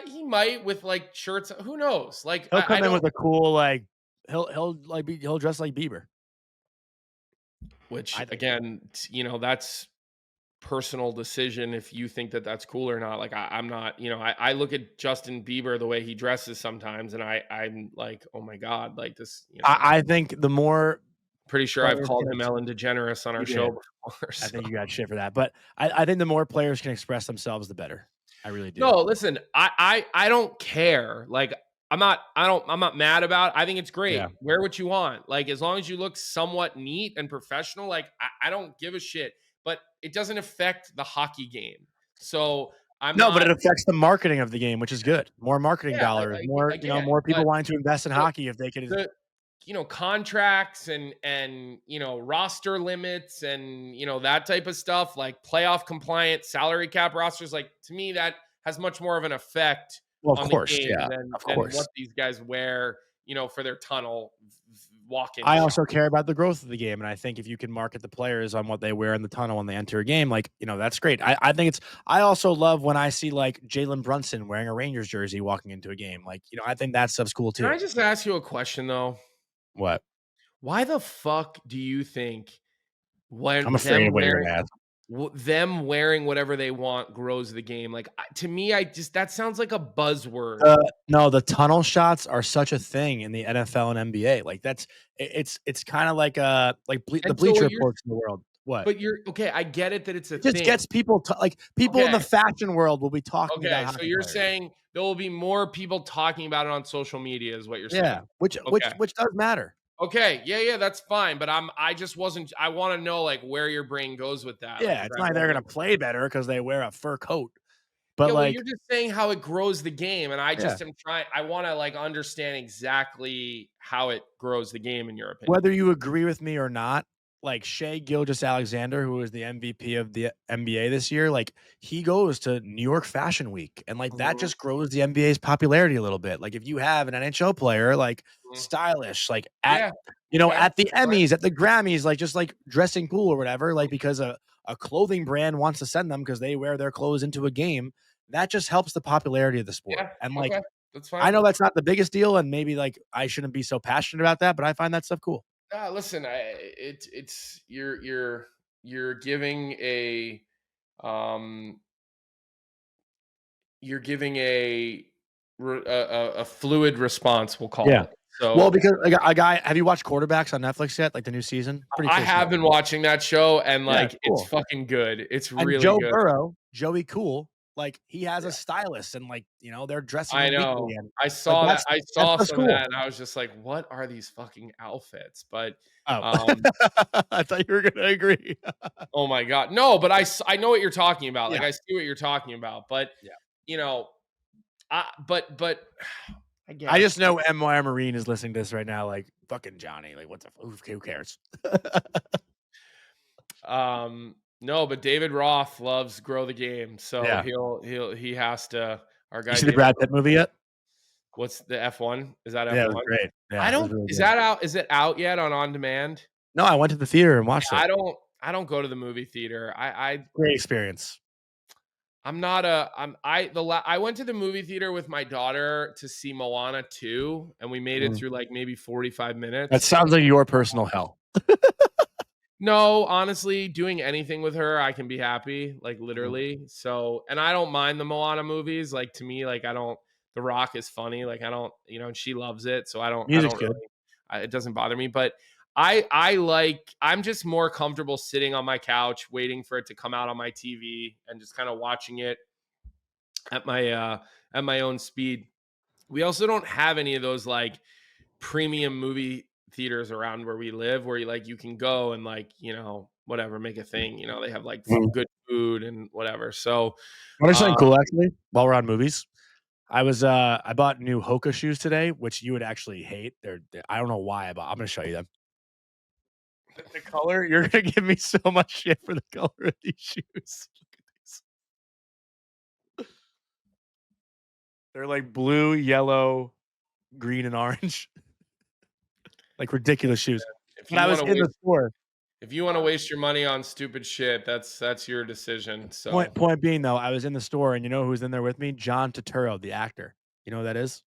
he might with like shirts. Who knows? Like, He'll I come in don't. with a cool, like, he'll dress like Bieber. Which I think. again, that's personal decision if you think that that's cool or not. Like, I'm not. I look at Justin Bieber, the way he dresses sometimes, and I'm like, oh my god, like this. I think the more Pretty sure I've players called can, him Ellen DeGeneres on you our show did. before. I So. think you got shit for that, but I think the more players can express themselves, the better. I really do. No, listen, I don't care. Like, I'm not mad about it. I think it's great. Yeah. Wear what you want. Like, as long as you look somewhat neat and professional, like, I don't give a shit. But it doesn't affect the hockey game. So I'm No, but not. it affects the marketing of the game, which is good. More marketing Yeah, dollars, again, more people but wanting to invest in the hockey if they could. the contracts and roster limits and that type of stuff, like playoff compliant salary cap rosters, like, to me, that has much more of an effect Well, of on the course, game yeah, than of than course. what these guys wear for their tunnel walk-in I shot. also care about the growth of the game, and I think if you can market the players on what they wear in the tunnel when they enter a game, like, that's great. I think it's. I also love when I see like Jalen Brunson wearing a Rangers jersey walking into a game. Like, I think that stuff's cool Can too. I just ask you a question, though? What? Why the fuck do you think when I'm afraid of what you're gonna ask. them wearing whatever they want grows the game? Like, to me, that sounds like a buzzword. No, the tunnel shots are such a thing in the NFL and NBA. Like, it's kind of like the And so Bleacher what you're Reports in the world. What? But you're okay, I get it that it's a It just thing. gets people like people in the Okay. fashion world will be talking about Okay, so hockey you're players. saying there will be more people talking about it on social media is what you're Yeah, saying. which Okay. does matter. Okay, yeah, that's fine, but I just wasn't. I wanna know, like, where your brain goes with that, like, Yeah, 'cause it's I not like they're gonna wasn't. play better because they wear a fur coat. But Yeah, well, like, you're just saying how it grows the game, and I yeah, just am trying. I wanna, like, understand exactly how it grows the game in your opinion. whether you agree with me or not, like Shea Gilgeous-Alexander, who was the MVP of the NBA this year, like he goes to New York Fashion Week, and like that Mhm, just grows the NBA's popularity a little bit. Like if you have an NHL player like mhm. stylish, like Yeah, okay, at the that's fine. Emmys, at the Grammys, like just like dressing cool or whatever, like because a clothing brand wants to send them because they wear their clothes into a game, that just helps the popularity of the sport. Yeah, And like okay, that's I fine. know that's not the biggest deal, and maybe like I shouldn't be so passionate about that, but I find that stuff cool. Listen, it's you're giving um giving a fluid response, we'll call Yeah. it. Well, So because a guy have you watched Quarterbacks on Netflix yet? Like the new season? Pretty I cool stuff. have been watching that show, and Yeah, it's like, it's cool. fucking good. It's And really Joe good. Burrow, Joey Cool, like he has Yeah, a stylist and like, they're dressing I him know. weekly and I like saw that. I that saw stuff's some of cool. that, and I was just like, "What are these fucking outfits?" But Oh. um, I thought you were gonna agree. oh my god, no! But I know what you're talking about. Like, Yeah. I see what you're talking about. But Yeah. you know, but I I just guess. know MY Marine is listening to this right now, like fucking Johnny. Like, what the who cares? No, but David Roth loves grow the game, so Yeah. he has to. Our guy. You see the Brad Pitt movie yet? What's the F1? Is that F1? Yeah, it was great. Yeah, I don't. really Is good. that out? Is it out yet on demand? No, I went to the theater and watched it. I don't go to the movie theater. Great experience. I'm not a. I went to the movie theater with my daughter to see Moana 2, and we made it through like maybe 45 minutes. That sounds like your personal hell. No, honestly, doing anything with her, I can be happy, like literally. So, and I don't mind the Moana movies. Like to me, like The Rock is funny. Like I don't, and she loves it. So I don't Music's good. really, it doesn't bother me. But I'm just more comfortable sitting on my couch, waiting for it to come out on my TV and just kind of watching it at my own speed. We also don't have any of those like premium movie theaters around where we live where you can go and whatever, make a thing, they have like good food and whatever. So what is something cool actually while we're on movies? I bought new Hoka shoes today, which you would actually hate. I don't know why I'm gonna show you them. The color, you're gonna give me so much shit for the color of these shoes. Look at these. They're like blue, yellow, green, and orange. Like ridiculous shoes. When I was in the store. If you want to waste your money on stupid shit, that's your decision. So point being though, I was in the store and you know who's in there with me? John Turturro, the actor. You know who that is?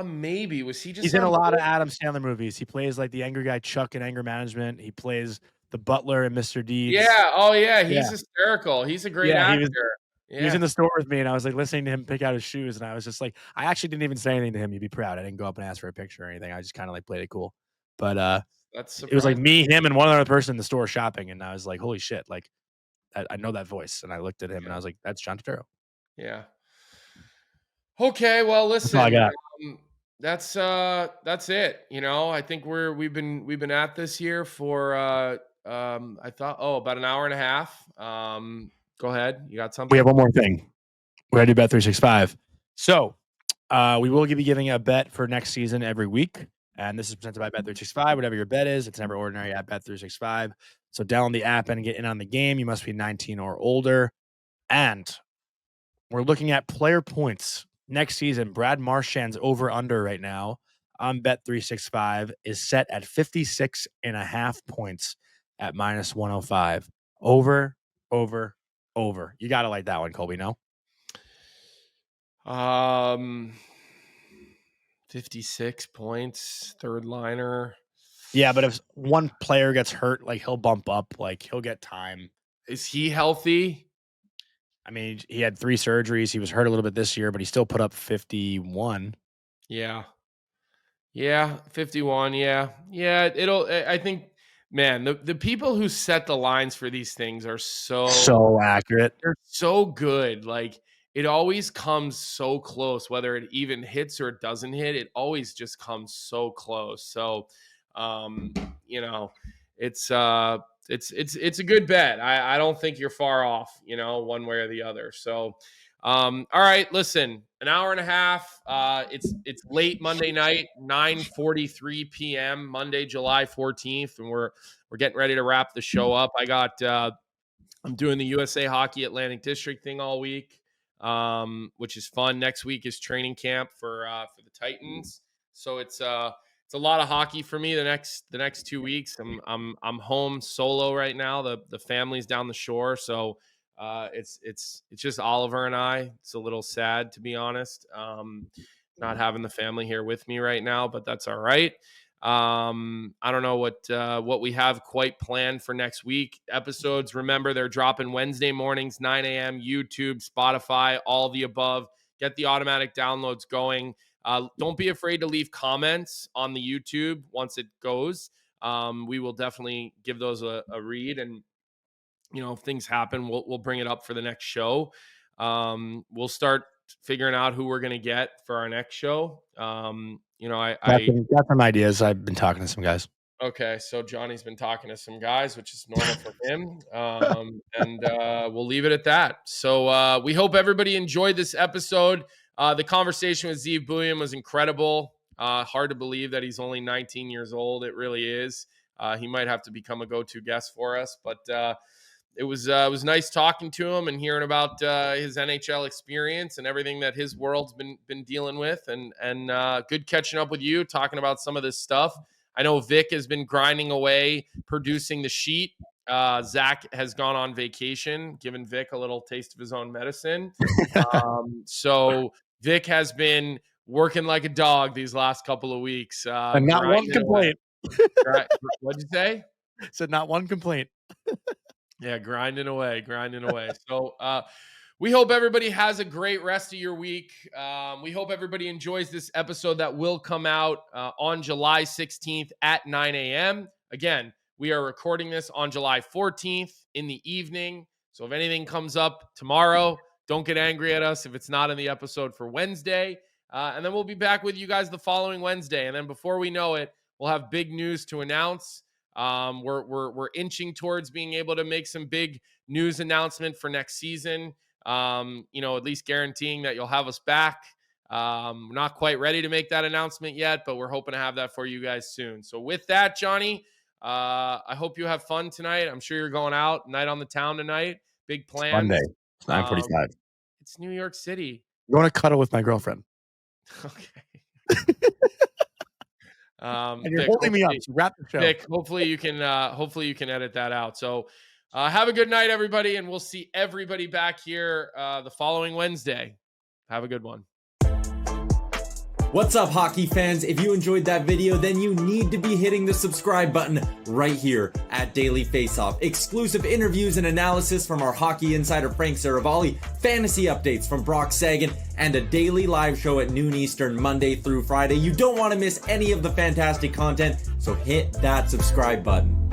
Maybe. Was he just He's in a lot of Adam Sandler movies. He plays like the angry guy Chuck in Anger Management. He plays the butler in Mr. Deeds. Yeah. Oh yeah. He's hysterical. He's a great actor. He was in the store with me and I was like listening to him pick out his shoes and I was just like, I actually didn't even say anything to him. You'd be proud. I didn't go up and ask for a picture or anything. I just kind of like played it cool. But that's it was like me, him, and one other person in the store shopping, and I was like, holy shit, like I know that voice. And I looked at him and I was like, that's John Turturro. Yeah. Okay, well listen. That's all I got. That's it. I think we've been at this here for I thought about an hour and a half. Go ahead. You got something? We have one more thing. We're gonna do Bet365. So we will be giving a bet for next season every week. And this is presented by Bet365. Whatever your bet is, it's never ordinary at Bet365. So download the app and get in on the game. You must be 19 or older. And we're looking at player points next season. Brad Marchand's over-under right now on Bet365 is set at 56.5 points at -105. Over. You got to like that one, Colby, no? 56 points, third liner. Yeah, but if one player gets hurt, like he'll bump up, like he'll get time. Is he healthy? I mean, he had 3 surgeries. He was hurt a little bit this year, but he still put up 51. Yeah, 51. Yeah. I think, man, the people who set the lines for these things are so accurate. They're so good. Like it always comes so close, whether it even hits or it doesn't hit. It always just comes so close. So, it's a good bet. I don't think you're far off, one way or the other. So, all right, listen, an hour and a half. It's late Monday night, 9:43 p.m. Monday, July 14th, and we're getting ready to wrap the show up. I'm doing the USA Hockey Atlantic District thing all week, which is fun. Next week is training camp for the Titans, so it's a lot of hockey for me the next 2 weeks. I'm home solo right now. The family's down the shore, so it's just Oliver and I. It's a little sad, to be honest, not having the family here with me right now, but that's all right. I don't know what we have quite planned for next week. Episodes, remember, they're dropping Wednesday mornings, 9 a.m. YouTube, Spotify, all the above. Get the automatic downloads going. Don't be afraid to leave comments on the YouTube once it goes. We will definitely give those a read, and if things happen, we'll bring it up for the next show. We'll start figuring out who we're going to get for our next show. Got some ideas. I've been talking to some guys. Okay, so Johnny's been talking to some guys, which is normal for him. And we'll leave it at that. So we hope everybody enjoyed this episode. The conversation with Zeev Buium was incredible. Hard to believe that he's only 19 years old. It really is. He might have to become a go-to guest for us. But it was nice talking to him and hearing about his NHL experience and everything that his world's been dealing with, and good catching up with you, talking about some of this stuff. I know Vic has been grinding away, producing the sheet. Zach has gone on vacation, giving Vic a little taste of his own medicine. So Vic has been working like a dog these last couple of weeks. And not one complaint. What'd you say? Said not one complaint. Yeah, grinding away. So we hope everybody has a great rest of your week. We hope everybody enjoys this episode that will come out on July 16th at 9 a.m. Again, we are recording this on July 14th in the evening. So if anything comes up tomorrow, don't get angry at us if it's not in the episode for Wednesday. And then we'll be back with you guys the following Wednesday. And then before we know it, we'll have big news to announce. We're inching towards being able to make some big news announcement for next season. At least guaranteeing that you'll have us back. We're not quite ready to make that announcement yet, but we're hoping to have that for you guys soon. So with that, Johnny, I hope you have fun tonight. I'm sure you're going out night on the town tonight. Big plans. Monday, 9:45. It's New York City. I'm going to cuddle with my girlfriend. Okay. And you're holding me up. So wrap the show. Vic, hopefully you can edit that out. So have a good night, everybody, and we'll see everybody back here the following Wednesday. Have a good one. What's up, hockey fans? If you enjoyed that video, then you need to be hitting the subscribe button right here at Daily Faceoff. Exclusive interviews and analysis from our hockey insider Frank Saravalli, fantasy updates from Brock Sagan, and a daily live show at noon Eastern, Monday through Friday. You don't want to miss any of the fantastic content, so hit that subscribe button.